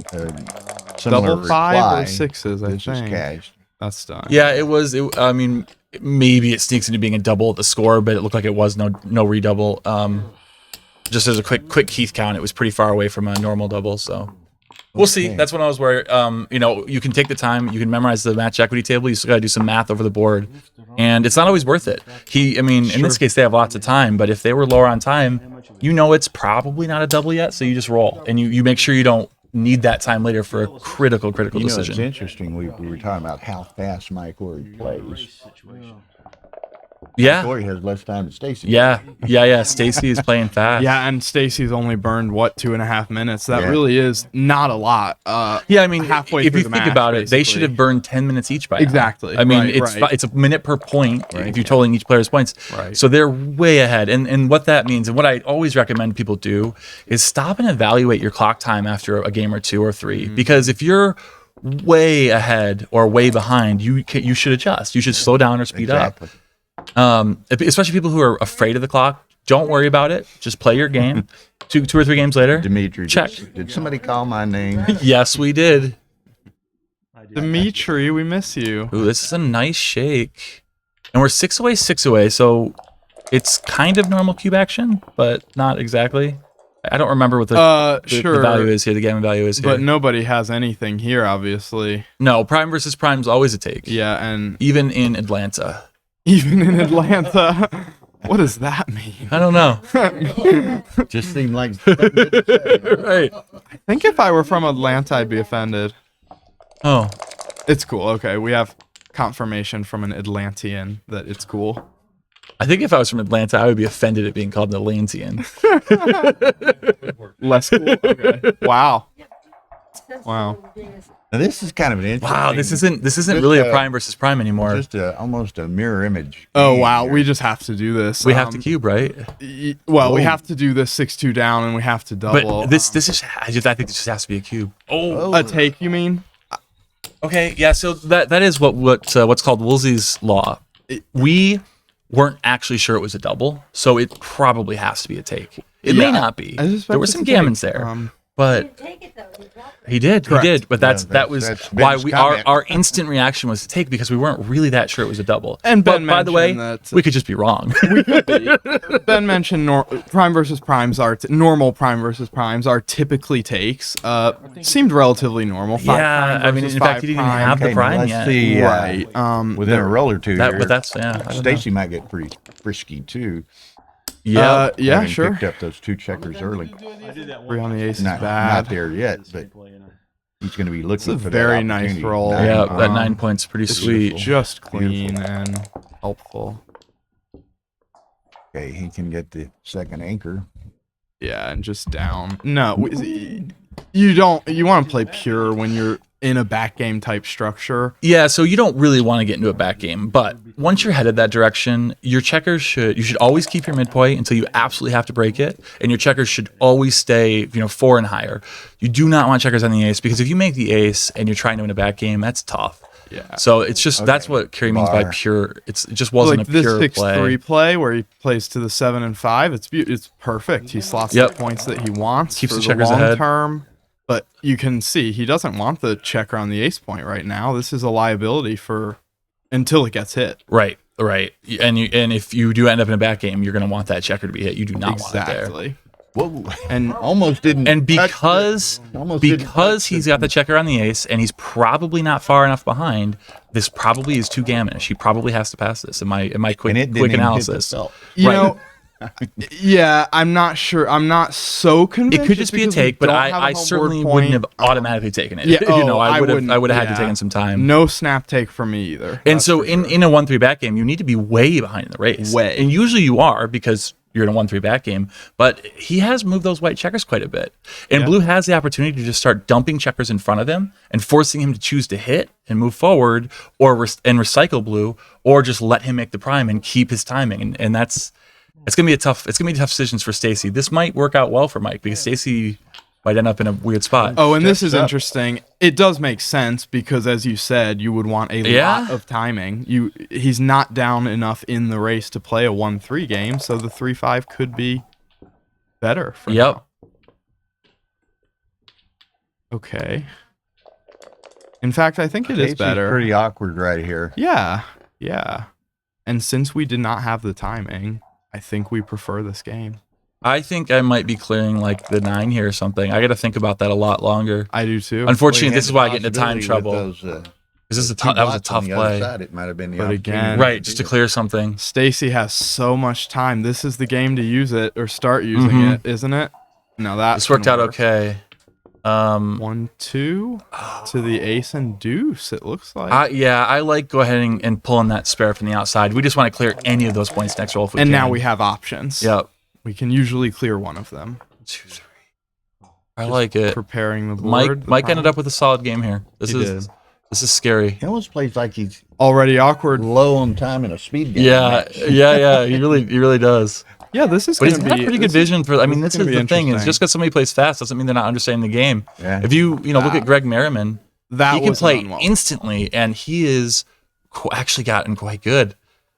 similar double 5 reply, or 6s, I this is think. cashed. That's done. Yeah, it was. I mean, maybe it sneaks into being a double at the score, but it looked like it was no redouble. Just as a quick Keith count, it was pretty far away from a normal double. So we'll see. Okay. That's when I was where you can take the time, you can memorize the match equity table. You still got to do some math over the board, and it's not always worth it. In this case, they have lots of time, but if they were lower on time, it's probably not a double yet. So you just roll, and you make sure you don't need that time later for a critical It's decision. interesting. We were talking about how fast Mike Horri plays. Yeah. Horri has less time than Stacy. Yeah. Stacy is playing fast. Yeah, and Stacy's only burned 2.5 minutes. That Yeah. really is not a lot. Yeah, I mean, halfway if through you the think match, about it, they basically. should have burned 10 minutes each by now. Exactly. I mean, Right. it's a minute per point Right. if you're totaling each player's points. Right. So they're way ahead. And what that means, and what I always recommend people do, is stop and evaluate your clock time after a game or 2 or 3. Mm-hmm. Because if you're way ahead or way behind, you should adjust. You should slow down or speed Exactly. up. Especially people who are afraid of the clock. Don't worry about it. Just play your game. two or 3 games later. Dimitri, Check. Did somebody call my name? Yes, we did. Dimitri, we miss you. Ooh, this is a nice shake. And we're 6 away, so it's kind of normal cube action, but not exactly. I don't remember what the Sure. value is here, the gammon value is here. But nobody has anything here, obviously. No, prime versus prime is always a take. Yeah, and Even in Atlanta. even in Atlanta, what does that mean? I don't know. Just seemed like Right. I think if I were from Atlanta, I'd be offended. Oh. It's cool. Okay, we have confirmation from an Atlantean that it's cool. I think if I was from Atlanta, I would be offended at being called an Atlantean. Less cool. Okay. Wow. Wow. Now, this is kind of an interesting. Wow, this isn't Just, really a prime versus prime anymore. Just almost a mirror image. Oh game wow, here. we just have to do this. We have to cube, right? Well, we Oh. have to do this 6-2 down, and we have to double. But this is I think this just has to be a cube. Oh. a take, you mean? Okay, yeah. So that is what's called Woolsey's law. We weren't actually sure it was a double, so it probably has to be a take. It may Yeah, not be. I suspect There were it's some a take. gammons there, but Take it though. He dropped it. he did. Correct. He did. But Yeah, that was that's why Ben's our comment. instant reaction was to take, because we weren't really that sure it was a double. And but Ben by the way, mentioned that- we could just be wrong. Ben mentioned prime versus primes are normal prime versus primes are typically takes. Seemed relatively normal. Five yeah, prime I mean, versus in fact, five he didn't even prime. have the Okay, now prime let's yet. see, Right. within a roll or two. That, here, but that's I don't know. Stacy might get pretty frisky too. Yeah. Yeah, having sure. Picked up those 2 checkers early. 3 on the ace is Not bad. there yet, but he's going to be looking a for very that nice opportunity. roll. Yeah, Um, that 9 points pretty It's sweet. just clean and helpful. Okay, he can get the second anchor. Yeah, and just down. No, you don't. You want to play pure when you're in a back game type structure. Yeah, so you don't really want to get into a back game, but once you're headed that direction, your checkers you should always keep your midpoint until you absolutely have to break it, and your checkers should always stay 4 and higher. You do not want checkers on the ace, because if you make the ace and you're trying to win a back game, that's tough. Yeah. So it's just that's what Kerry means by Bar. pure. It just wasn't Like a this pure 6-3 play. play where he plays to the 7 and 5. It's perfect. He slots Yep. the points that he wants Keeps for the the checkers long ahead. term. But you can see he doesn't want the checker on the ace point right now. This is a liability for until it gets hit. Right. And if you do end up in a back game, you're going to want that checker to be hit. You do not want it there. Exactly. Whoa! And Almost didn't. And touch because the- almost didn't touch he's the- got the checker on the ace and he's probably not far enough behind, this probably is too gammonish. He probably has to pass this in my quick and it didn't quick even hit the analysis. felt. you Right. know, yeah, I'm not sure. I'm not so convinced. It could just be a because we take, but don't have a I homeboard certainly point. wouldn't have automatically taken it. Yeah, I would have wouldn't, had to yeah. take in some time. No snap take for me either. And That's so for in sure. a 1-3 back game, you need to be way behind in the race. Way. And usually you are, because you're in a 1-3 back game, but he has moved those white checkers quite a bit. And blue has the opportunity to just start dumping checkers in front of him and forcing him to choose to hit and move forward, or and recycle blue, or just let him make the prime and keep his timing. And that's It's gonna be tough decisions for Stacy. This might work out well for Mike because Stacy might end up in a weird spot. Oh, and this is up. interesting. It does make sense because, as you said, you would want a lot of timing. He's not down enough in the race to play a 1-3 game, so the 3-5 could be better for now. Okay. In fact, I think it is Stacy's better. pretty awkward right here. Yeah, yeah. And since we did not have the timing, I think we prefer this game. I think I might be clearing like the 9 here or something. I got to think about that a lot longer. I do too. Unfortunately, Well, you this had is the why I get into time possibility trouble. with those, This is two that was a blots on tough the other play. side, it might have been the But opportunity again- Right, just to clear something. Stacy has so much time. This is the game to use it or start using it, isn't it? No, that This worked out okay. 1-2 to the ace and deuce. It looks like. Yeah, I like go ahead and pulling that spare from the outside. We just want to clear any of those points next roll if we And can. now we have options. Yep. We can usually clear one of them. 2, 3. I like it. Preparing the board. Mike ended up with a solid game here. This He is did. this is scary. He almost plays like he's Already awkward. low on time in a speed game. Yeah, match. yeah. He really does. Yeah, this is But going he's to got be pretty good vision for. I mean, this is gonna be the thing. Is interesting. just because somebody plays fast doesn't mean they're not understanding the game. Yeah. If you look at Greg Merriman, That he can was play unwell. instantly, and he is actually gotten quite good.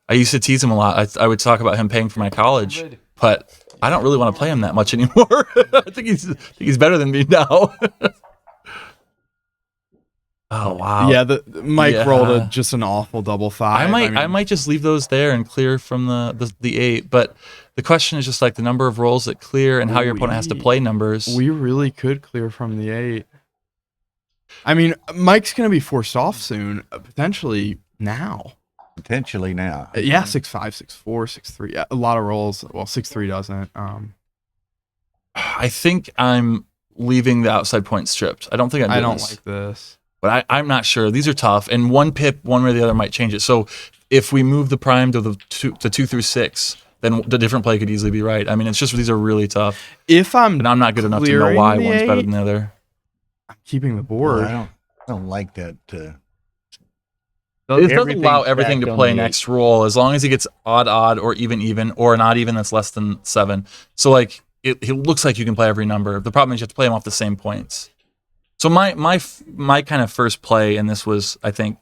I used to tease him a lot. I would talk about him paying for my college, but I don't really want to play him that much anymore. I think he's better than me now. Oh wow! Yeah, Mike Yeah. rolled just an awful double 5. I might just leave those there and clear from the 8. But the question is just like the number of rolls that clear and how your opponent has to play numbers. We really could clear from the 8. I mean, Mike's going to be forced off soon, potentially now. Potentially now. Yeah, 6-5, 6-4, 6-3. Yeah, a lot of rolls. Well, 6-3 doesn't. I think I'm leaving the outside point stripped. I don't think I'm I doing don't this. like this. But I'm not sure. These are tough, and one pip, one way or the other, might change it. So if we move the prime to the 2 through 6, then the different play could easily be right. I mean, it's just these are really tough, If I'm and I'm not good enough to know clearing why the one's better 8, than the other. I'm keeping the Well, board. I don't like that. It doesn't Everything's allow everything to stacked on play the next roll as long as he gets odd, or even, or an odd even that's less than 7. So like it looks like you can play every number. The problem is you have to play them off the same points. So my kind of first play in this was I think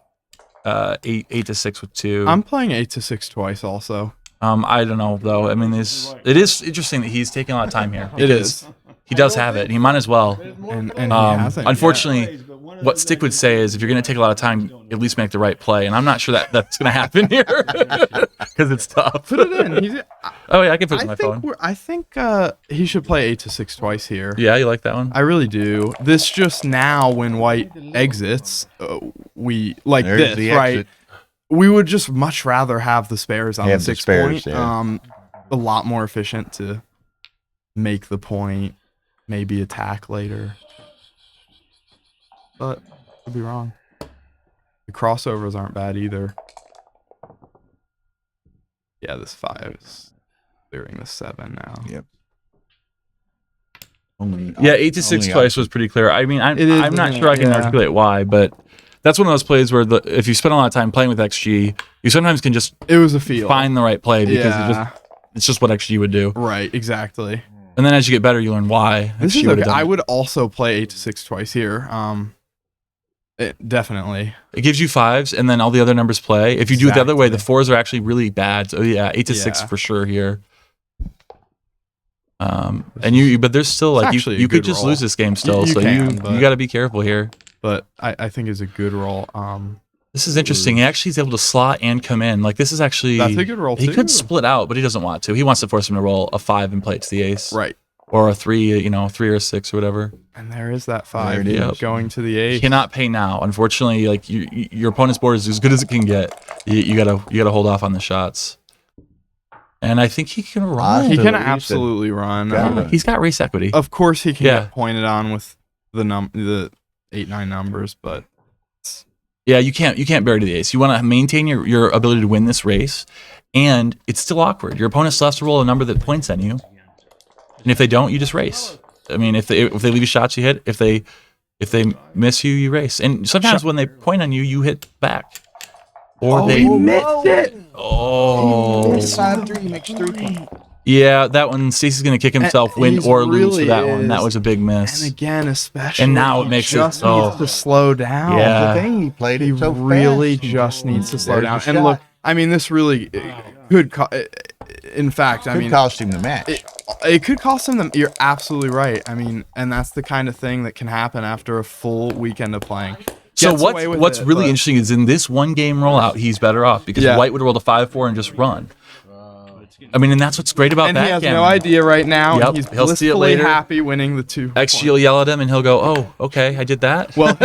8 to 6 with 2. I'm playing 8 to 6 twice also. I don't know though. I mean, it is interesting that he's taking a lot of time here. It is. He does have it. He might as well. And he hasn't. Unfortunately, what Stick would say is if you're going to take a lot of time, at least make the right play. And I'm not sure that's going to happen here because it's tough. Put it in. He's, Oh yeah, I can put it on my phone. I think he should play 8 to 6 twice here. Yeah, you like that one? I really do. This just now when white exits, we like There's this, the right? exit. We would just much rather have the spares on Have the the 6 spares, point. yeah. A lot more efficient to make the point, maybe attack later. But could be wrong. The crossovers aren't bad either. Yeah, this 5 is clearing the 7 now. Yep. Yeah, 8 to 6 only twice was pretty clear. I mean, I'm It is, not isn't sure I it? can Yeah. articulate why, but that's one of those plays where if you spend a lot of time playing with XG, you sometimes can just It was a feel. find the right play because Yeah. it's just what XG would do. Right, exactly. And then as you get better, you learn why This XG is would okay. have done I it. would also play 8 to 6 twice here. Definitely. It gives you 5s, and then all the other numbers play. If you do it the other way, the Exactly. 4s are actually really bad. So yeah, 8 to 6 Yeah. for sure here. But there's still like actually a you could good just roll. lose this game still. You So can, you but- got to be careful here. But I think it's a good roll. This is interesting. He actually is able to slot and come in. Like this is actually That's a good roll, He too. could split out, but he doesn't want to. He wants to force him to roll a 5 and play it to the ace, Right. or a 3, 3 or a 6 or whatever. And there is that 5 There it is. going to the You 8. cannot pay now. Unfortunately, like your opponent's board is as good as it can get. You gotta hold off on the shots. And I think he can run. He He can said- absolutely run. Got He's got race equity. Of course, he can Yeah. get pointed on with the 8-9 numbers, but Yeah, you can't bury to the ace. You want to maintain your ability to win this race, and it's still awkward. Your opponent still has to roll a number that points on you, and if they don't, you just race. I mean, if they leave you shots, you hit. If they miss you, you race. And sometimes when they point on you, you hit back. Or they missed it. oh 5-3 makes 3 points. Yeah, that one, Stacy's going to kick himself, And win he or lose for really that one. That is. was a big miss. And again, especially, And now it he makes it just so- needs to slow down. Yeah. The thing he played He it so really fast. just needs to slow There's down. a And look, shot. I mean, this really could. In fact, I Could mean, cost him the match. it could cost him. You're absolutely right. I mean, and that's the kind of thing that can happen after a full weekend of playing. So Gets away with what's it, really but- interesting is in this one game rollout, he's better off because Yeah. White would have rolled a 5-4 and just run. I mean, and that's what's great about And he has backgammon. no idea right now. Yep, And he's he'll see it blissfully later. happy winning the 2 X points. will yell at him and he'll go, "Oh, okay, I did that." Well,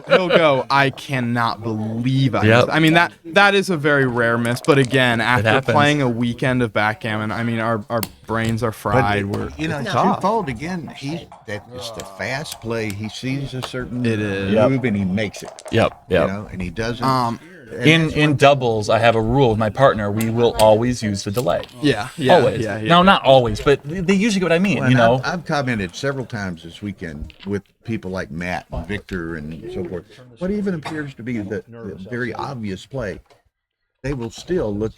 he'll go. I cannot believe I Yep. missed. I mean, that is a very rare miss. But again, after happens. playing a weekend of backgammon, I mean, our brains are fried. We're You know, it's it's tough. twofold again. It's the fast play. He sees a certain It is. move and he makes it. Yep. You know, and he doesn't. In doubles, I have a rule with my partner: we will always use the delay. Yeah. Always. No, not always, but they usually get what I mean. Well, You know. I've commented several times this weekend with people like Matt and Victor and so forth. What even appears to be the very obvious play, they will still look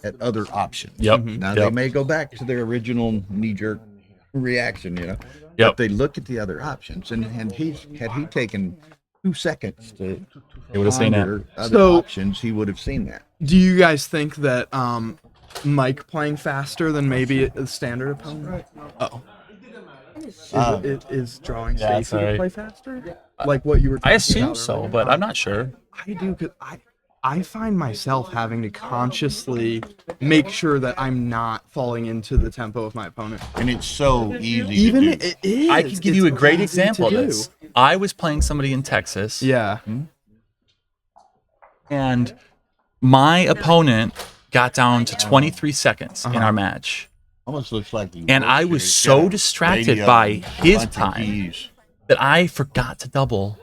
at other options. Yep. Now Yep. they may go back to their original knee-jerk reaction, you know. Yep. But they look at the other options, and had he taken 2 seconds to He would have seen it. ponder other So- options, he would have seen that. Do you guys think that Mike playing faster than maybe a standard opponent? Oh. Is drawing Yeah, Stacy to sorry. play faster? Like what you were talking I assume about so, earlier? but I'm not sure. I do, because I find myself having to consciously make sure that I'm not falling into the tempo of my opponent. And it's so easy Even to do. it is. I can give it's you a great easy example to of do. this. I was playing somebody in Texas. Yeah. And my opponent got down to 23 seconds in our match. Almost looks like you. And I was so distracted by his time that I forgot to double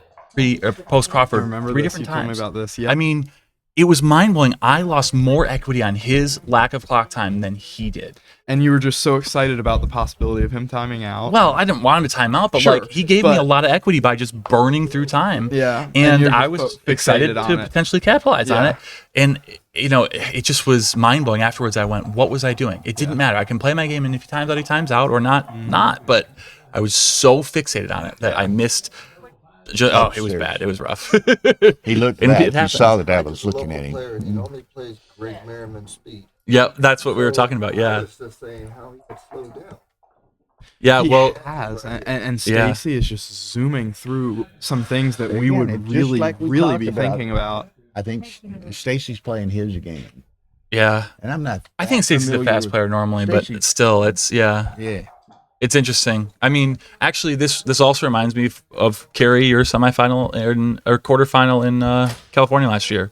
post I Crawford remember 3 this. different You told me times. about this. Yeah. I mean, it was mind blowing. I lost more equity on his lack of clock time than he did. And you were just so excited about the possibility of him timing out. Well, I didn't want him to time out, but Sure, like he gave me but- a lot of equity by just burning through time. Yeah, and And you're I just was fixated excited on to it. potentially capitalize on Yeah. it. And you know, it just was mind blowing. Afterwards, I went, "What was I doing?" It didn't matter. I can play my game, and if he times out, he times out, or not. But I was so fixated on it that I missed. It was bad. It was rough. He looked And back. it He happens. saw that I was looking at him. Player, he only plays Greg Merriman's speed. Yep, that's what we were talking about. I Yeah, was just saying how he could slow down. yeah. He Well, has, and Yeah. Stacy is just zooming through some things that we Again, would it's just really, like we really talked be about. thinking about. I think Stacy's playing his game, yeah. and I'm not. I think Stacy's a familiar fast with player normally, Stacy. but still, it's Yeah, It's interesting. I mean, actually, this also reminds me of Kerry, your semifinal or quarterfinal in California last year.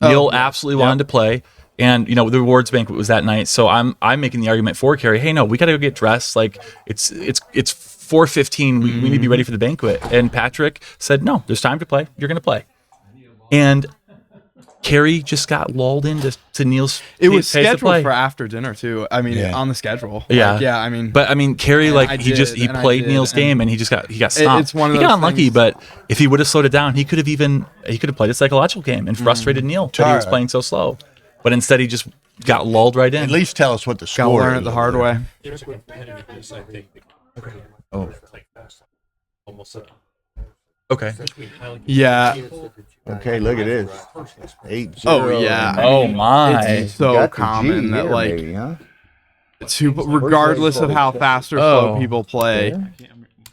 Neil absolutely wanted to play, and you know the rewards banquet was that night. So I'm making the argument for Kerry. Hey, no, we got to go get dressed. Like it's 4:15. We need to be ready for the banquet. And Patrick said, no, there's time to play. You're gonna play. And Kerry just got lulled into Neil's. It was pace of scheduled play. for after dinner too. I mean, Yeah. on the schedule. Yeah. Like, yeah. I mean, But I mean, Kerry, And like I he did, played and Neil's game, and he got stopped. it's one of he those got unlucky, things- but if he would have slowed it down, he could have played a psychological game and frustrated Neil that he was Tara. playing so slow. But instead, he just got lulled right in. at least tell us what the gotta score learn is. it the hard way. Oh, Okay. Yeah. okay. Look at this. 8-0. Oh yeah. I Oh mean, my. It's so Got the common G that here, like maybe, huh? regardless of how fast or slow Oh. people play,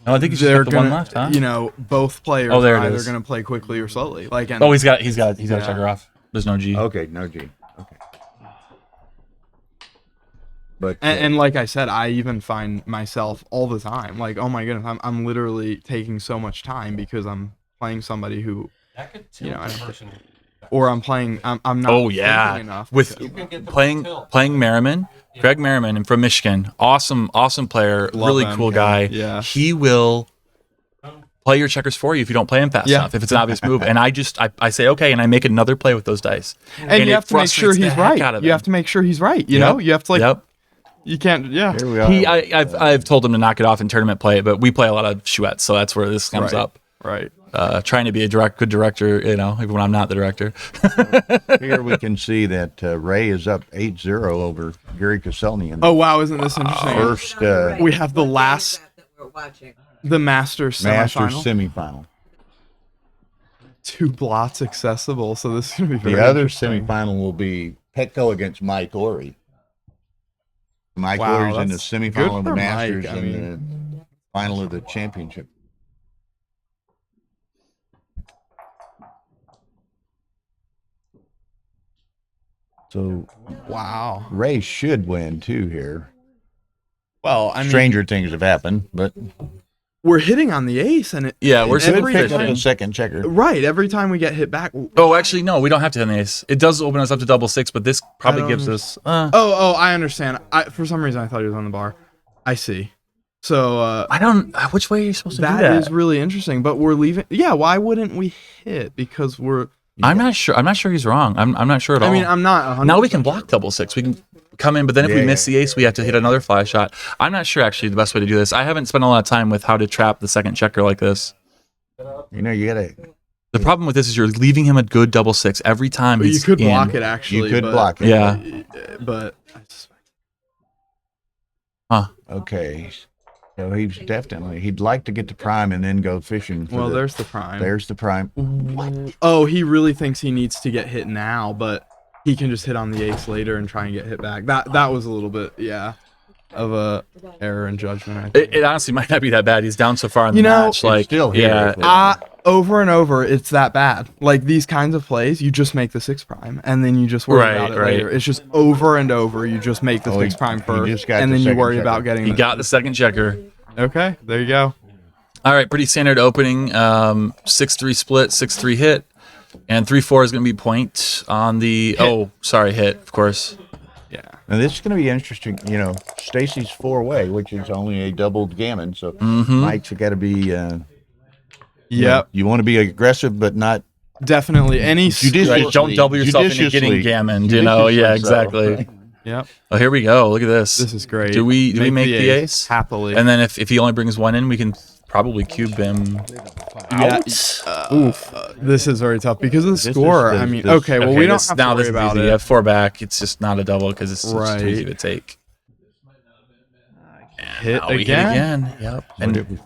No, I think he's just they're got the one gonna, left, huh? you know, both players Oh, there are it either is. going to play quickly or slowly. Like, and Oh, he's got to check Yeah. her off. There's no G. Okay, no G. Okay. But and like I said, I even find myself all the time like, oh my goodness, I'm literally taking so much time because I'm playing somebody who, you know, or I'm playing, I'm not. Oh yeah, thinking enough. with playing Merriman, Greg Merriman, and from Michigan, awesome player, really him, cool yeah. guy. Yeah. He will play your checkers for you if you don't play him fast Yeah. enough. If it's an obvious move, and I say okay, and I make another play with those dice. and you it have to make sure frustrates the he's heck right. out of You him. have to make sure he's right. You Yep. know, you have to like, Yep. you can't. Yeah. here we are. I've told him to knock it off in tournament play, but we play a lot of chouettes, so that's where this comes Right. up. Right. Trying to be a good director, even when I'm not the director. Here we can see that Ray is up 8-0 over Gary Caselny in Oh wow, isn't this interesting? first We have the last, the Masters Masters semifinal. semifinal. 2 blots accessible, so this is gonna be very The other interesting. semifinal will be Petco against Mike Horri. Mike Wow, Horri's in the that's semifinal good of the for Mike, Masters I and the final of the championship. So Wow. Ray should win too here. Well, I mean, Stranger things have happened, but we're hitting on the ace, and Yeah, we're should every pick up time- the second checker. right. Every time we get hit back. Oh, actually, no, we don't have to hit an ace. It does open us up to double 6, but this probably don't gives us. Oh, I understand. For some reason, I thought he was on the bar. I see. So I don't. Which way are you supposed to do that that? is really interesting. But we're leaving. Yeah. Why wouldn't we hit? Because we're. I'm not sure. I'm not sure he's wrong. I'm not sure at all. I mean, I'm not. 100% now we can block double 6. We can come in, but then if we miss the ace, we have to hit another fly shot. I'm not sure actually the best way to do this. I haven't spent a lot of time with how to trap the second checker like this. You gotta. The problem with this is you're leaving him a good double 6 every time. But you he's could in. block it actually. You could but- block it. Yeah. But. Okay. So he'd like to get the prime and then go fishing. Well, there's the prime. There's the prime. Oh, he really thinks he needs to get hit now, but he can just hit on the ace later and try and get hit back. That was a little bit, of a error in judgment. I think. It honestly might not be that bad. He's down so far in the You know, match. It's Like, still here. yeah. Over and over, it's that bad. Like these kinds of plays, you just make the 6 prime, and then you just worry Right, about it right. later. It's just over and over. You just make the 6 prime he first, just got and the then you second worry checker. about getting. He got the second checker. Okay, there you go. All right, pretty standard opening. 6-3 split, 6-3 hit, and 3-4 is going to be point on the. Oh, sorry, hit, of course. Yeah. Now this is going to be interesting. Stacy's 4-way, which is only a doubled gammon. So Mm-hmm. Mike's got to be. Yep. You want to be aggressive, but not Definitely. Any judiciously. Right, don't double yourself into getting Judiciously. gammoned. Judiciously Yeah, so. exactly. Yep. Oh, here we go. Look at this. This is great. Do we make the ace? happily? And then if he only brings one in, we can probably cube him Yeah. out. This is very tough because of the This is score. the- I mean, this- okay, well, we don't have to now worry this is about easy. it. You have 4 back. It's just not a double because it's Right. too easy to take. Hit Now we hit again. Yep. And And it was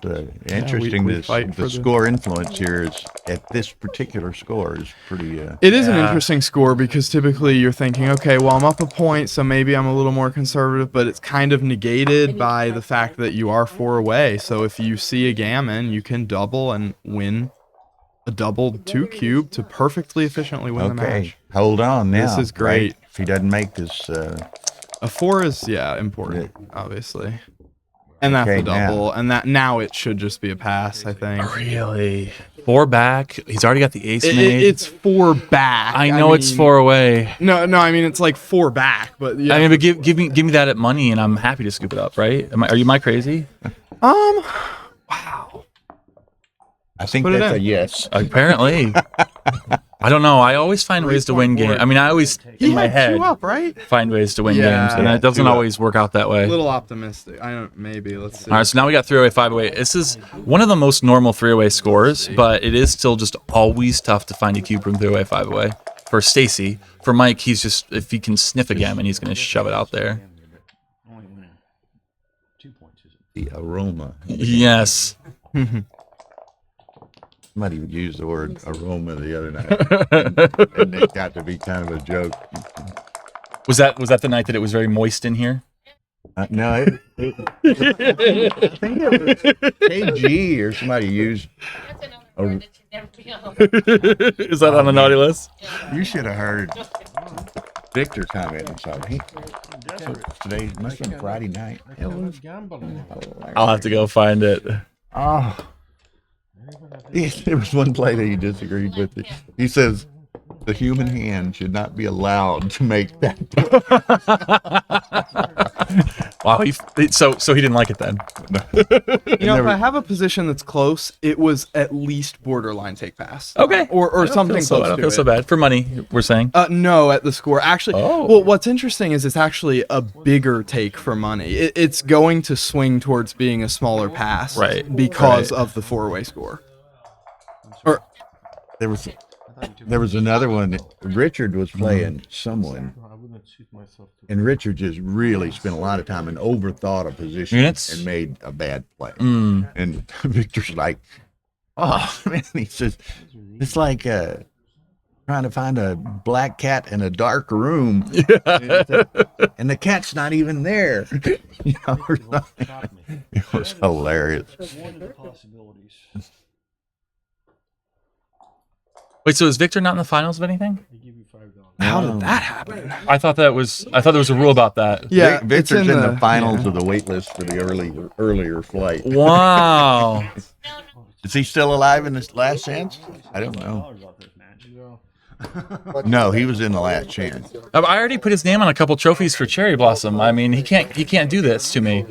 interesting. we this fight for the the- score influence here is at this particular score is pretty. It is an Yeah. interesting score because typically you're thinking, okay, well, I'm up a point, so maybe I'm a little more conservative, but it's kind of negated by the fact that you are 4 away. So if you see a gammon, you can double and win a double 2 cube to perfectly efficiently win the Okay, match. hold on now. This is great. right? If he doesn't make this, A 4 is, important, obviously. And that's Okay, a double, and that now it should just be a pass, I think. really 4 back. He's already got the ace It- made. it's 4 back. I know it's mean- 4 away. No, I mean it's like 4 back, but yeah. I mean, but give me that at money, and I'm happy to scoop it up. Right? Are you crazy? Wow. I think Put it that's a in. yes. Apparently. I don't know. I always find ways to win games. I mean, I always He in my had head 2 up, right? find ways to win Yeah. games, and Yeah, it doesn't 2 up. always work out that way. A little optimistic. I don't. Maybe. Let's see. All right, so now we got 3-away, 5-away. This is one of the most normal 3-away scores, but it is still just always tough to find a cube from 3-away, 5-away. For Stacy, for Mike, he's just if he can sniff a gammon, he's going to shove it out there. The aroma. Yes. Somebody would use the word aroma the other night, and it got to be kind of a joke. Was that the night that it was very moist in here? No, I think it was KG or somebody used. That's another word that should never be on. Is that on the naughty list? You should have heard Victor comment and something. Today must have been Friday night. I'll have to go find it. Oh. There was one play that he disagreed with. He says the human hand should not be allowed to make that. Wow, so he didn't like it then. You know, if I have a position that's close, it was at least borderline take pass. Okay. Or something I close don't to feel it. so bad for money. We're saying. No, at the score. Actually, Oh. well, what's interesting is it's actually a bigger take for money. It's going to swing towards being a smaller pass, Right, Because right. of the 4-way score. There was another one. Richard was playing someone, and Richard just really spent a lot of time and overthought a position Units? and made a bad play. Mm. And Victor's like, "Oh man," he says, "It's like trying to find a black cat in a dark room, and the cat's not even there." You know, or something. It was hilarious. Wait, so is Victor not in the finals of anything? How did that happen? I thought there was a rule about that. Yeah, Victor's it's in the finals yeah. of the wait list for the earlier flight. Wow. Is he still alive in this last chance? I don't know. No, he was in the last chance. I already put his name on a couple trophies for Cherry Blossom. I mean, he can't do this to me.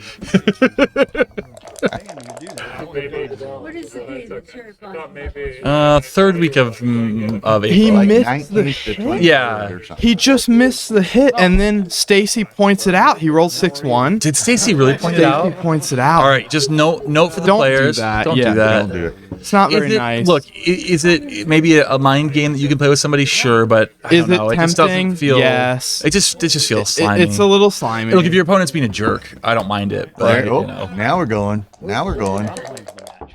What is the date of Cherry Blossom? Third week of April. He Like missed the 19th to hit. 23rd Yeah. or something. He just missed the hit, and then Stacy points it out. He rolled 6-1. Did Stacy really point it Stacy out? points it out. All right, just note for the Don't do players. that, Don't yeah. do that. Don't do it. It's not very Is it, nice. Look, is it maybe a mind game that you can play with somebody? Sure, but I Is don't know. it It just doesn't tempting? feel. Yes. It just feels slimy. It's a little slimy. Look, if your opponent's being a jerk, I don't mind it. All But, right, oh, you know. now we're going. Now we're going.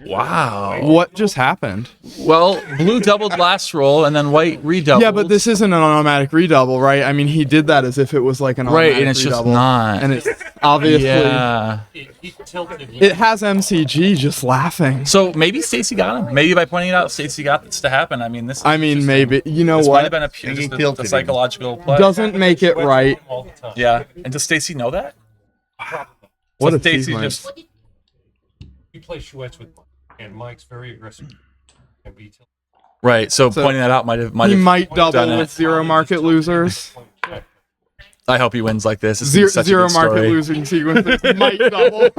Wow. What just happened? Well, blue doubled last roll, and then white redoubled. Yeah, but this isn't an automatic redouble, right? I mean, he did that as if it was like an automatic Right, and it's just redouble. not. And it's obviously Yeah. it has MCG just laughing. So maybe Stacy got him. Maybe by pointing it out, Stacy got this to happen. I mean, this. Is I mean, just maybe you know This might have what been a Think he just tilted a him. psychological play. doesn't make it right. Yeah, and does Stacy know that? What So a Stacy sequence. just. We play Chouettes with Mike, and Mike's very aggressive. And we tell Right. So, So, pointing that out might have. He might done double it. with zero market losers. I hope he wins like this. It's Zero, such a zero good market story. losing sequences might double.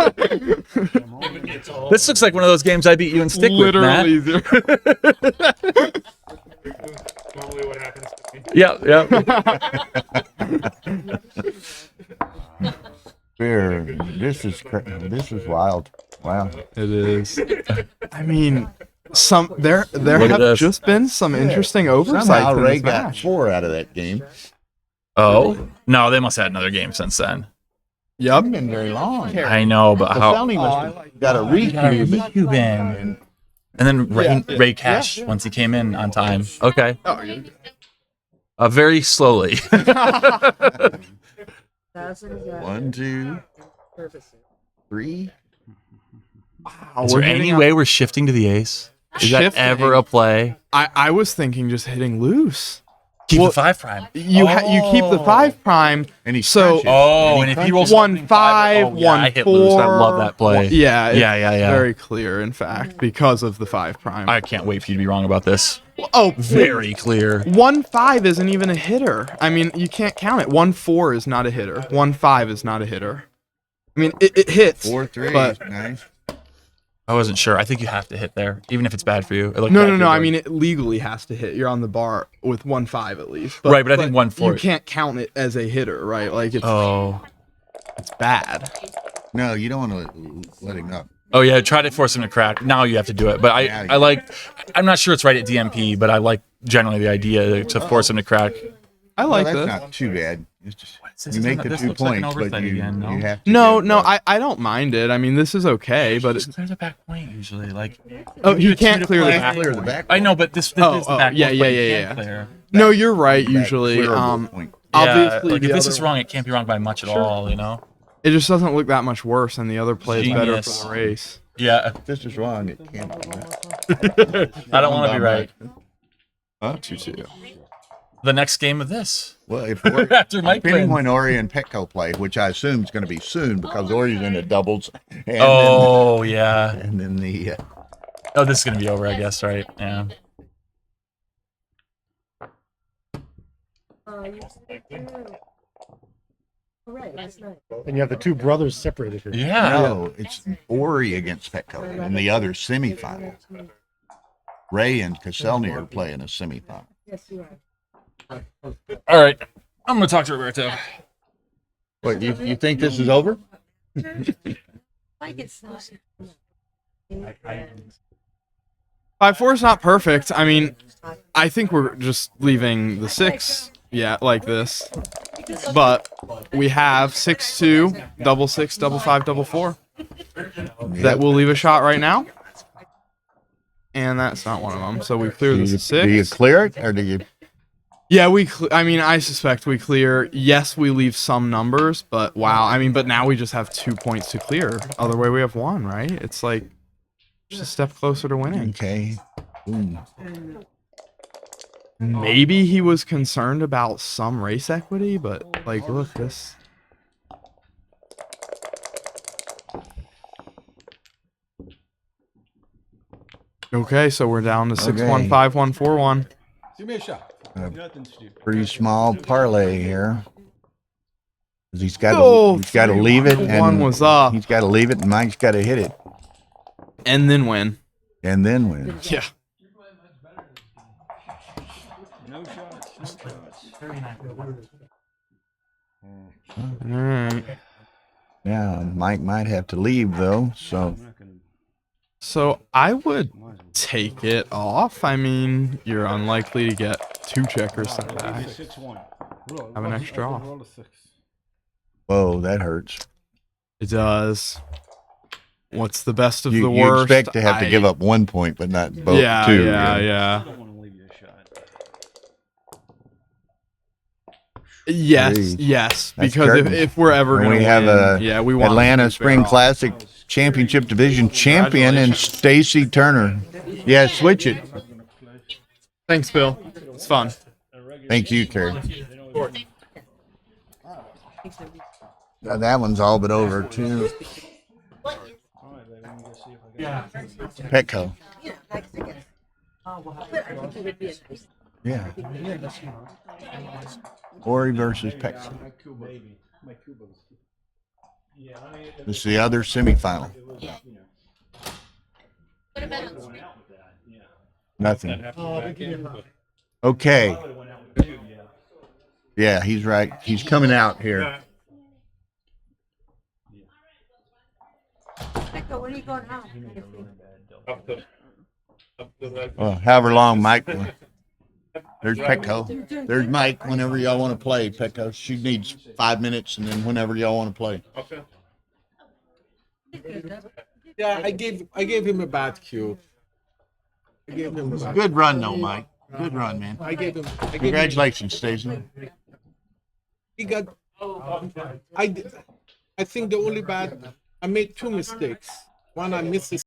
This looks like one of those games I beat you in stick with, Matt. Literally zero. normally what happens to me. Yeah. Fair. This is wild. Wow. It is. I mean, there Look at have this. just been some interesting oversights Somehow in Ray this got match. 4 out of that game. Oh no, they must have had another game since then. Yep. Hasn't been very long. I know, but how? Caselli must have got a recube. Cube in. And then Ray cashed once he came in on time. Okay. Very slowly. 1, 2, 3. Wow, Is we're there any hitting way we're shifting to the ace? Is that Shifting. ever a play? I was thinking just hitting loose. Keep Well, the 5 prime. You keep the 5 prime. And he So- crunches. Oh, and if he rolls 1-5, something 5, I hit loose. I love that play. Yeah, it's Yeah. very clear, in fact, because of the 5 prime. I can't wait for you to be wrong about this. Oh, Very clear. 1-5 isn't even a hitter. I mean, you can't count it. 1-4 is not a hitter. 1-5 is not a hitter. I mean, it hits. 4, 3. But Nice. I wasn't sure. I think you have to hit there, even if it's bad for you. It looked no. bad for you, I but- mean, it legally has to hit. You're on the bar with 1-5 at least. But, Right, but I think 1-4 You can't count it as a hitter, right? Like it's Oh. bad. No, you don't want to let him up. Oh yeah, try to force him to crack. Now you have to do it. But I'm not sure it's right at DMP, but I like generally the idea to force him to crack. I like that's this. not too bad. It's just This you is make not- the this 2 looks like an points, but oversight you again, no? you have to. No, get no, it. I don't mind it. I mean, this is okay, but Just clears a back point usually. Like you can't clear the Can't back. clear the back. I know, but this Oh, is the back yeah, point, yeah, but you yeah, can't yeah. clear. No, you're right. Back Usually, clearable point. obviously, like if the this other- is wrong, it can't be wrong by much at all. You know. it just doesn't look that much worse, and the other play is better Genius. for the race. Yeah, If this is wrong, it can't be right. I don't want to be right. Huh? 2-2. The next game of this Well, if after Mike depending wins. when Horri and Petco play, which I assume is going to be soon because Ori's in the doubles, and Oh yeah. then the Oh, this is gonna be over, I guess, right? Yeah. And you have the two brothers separated here. Yeah. no, it's Horri against Petco in the other semifinal. Ray and Caselli are playing a semifinal. All right. I'm gonna talk to Roberto. What you think this is over? Like it's not. 5-4 is not perfect. I mean, I think we're just leaving the 6, yeah, like this. But we have 6-2, double 6, double 5, double 4. That will leave a shot right now. And that's not one of them. So we clear this 6. Do you clear it or do you? Yeah, I mean, I suspect we clear. Yes, we leave some numbers, but wow. I mean, but now we just have 2 points to clear. Other way, we have 1, right? It's like just a step closer to winning. Okay. Boom. Maybe he was concerned about some race equity, but like, look, this. Okay, so we're down to 6-1, 5-1, 4-1. Give me a shot. Uh, Nothing stupid. Pretty small parlay here. 'Cause he's got to leave it, and One was up. he's got to leave it, and Mike's got to hit it, And then win. and then win. Yeah. No shots. All right. Yeah, Mike might have to leave though. So So I would take it off. I mean, you're unlikely to get 2 checkers sent back. 6-1. Have an extra off. Roll a 6. whoa, that hurts. It does. What's the best of You the worst? expect to have to give up 1 point, but not both. Yeah, two. yeah. I don't want to leave you a shot. Yes, Jeez. yes. That's Because curtains. if we're ever And going to we have win, we want Atlanta to Spring barrel. Classic Championship Division champion and Stacy Turner. Yeah, switch it. Thanks, Bill. It's fun. Thank you, Terry. Now that one's all but over too. Petco. Yeah. Horri versus Petco. This is the other semifinal. Nothing. Okay. Yeah, he's right. He's coming out here. When are you going home? Well, however long, Mike. There's Petco. There's Mike. Whenever y'all want to play, Petco. She needs 5 minutes, and then whenever y'all want to play. Yeah, I gave him a bad cue. I gave him a bad Good run, though, Mike. Good run, man. I gave him. Congratulations, Stacy. He got. I think the only bad. I made 2 mistakes. One, I missed the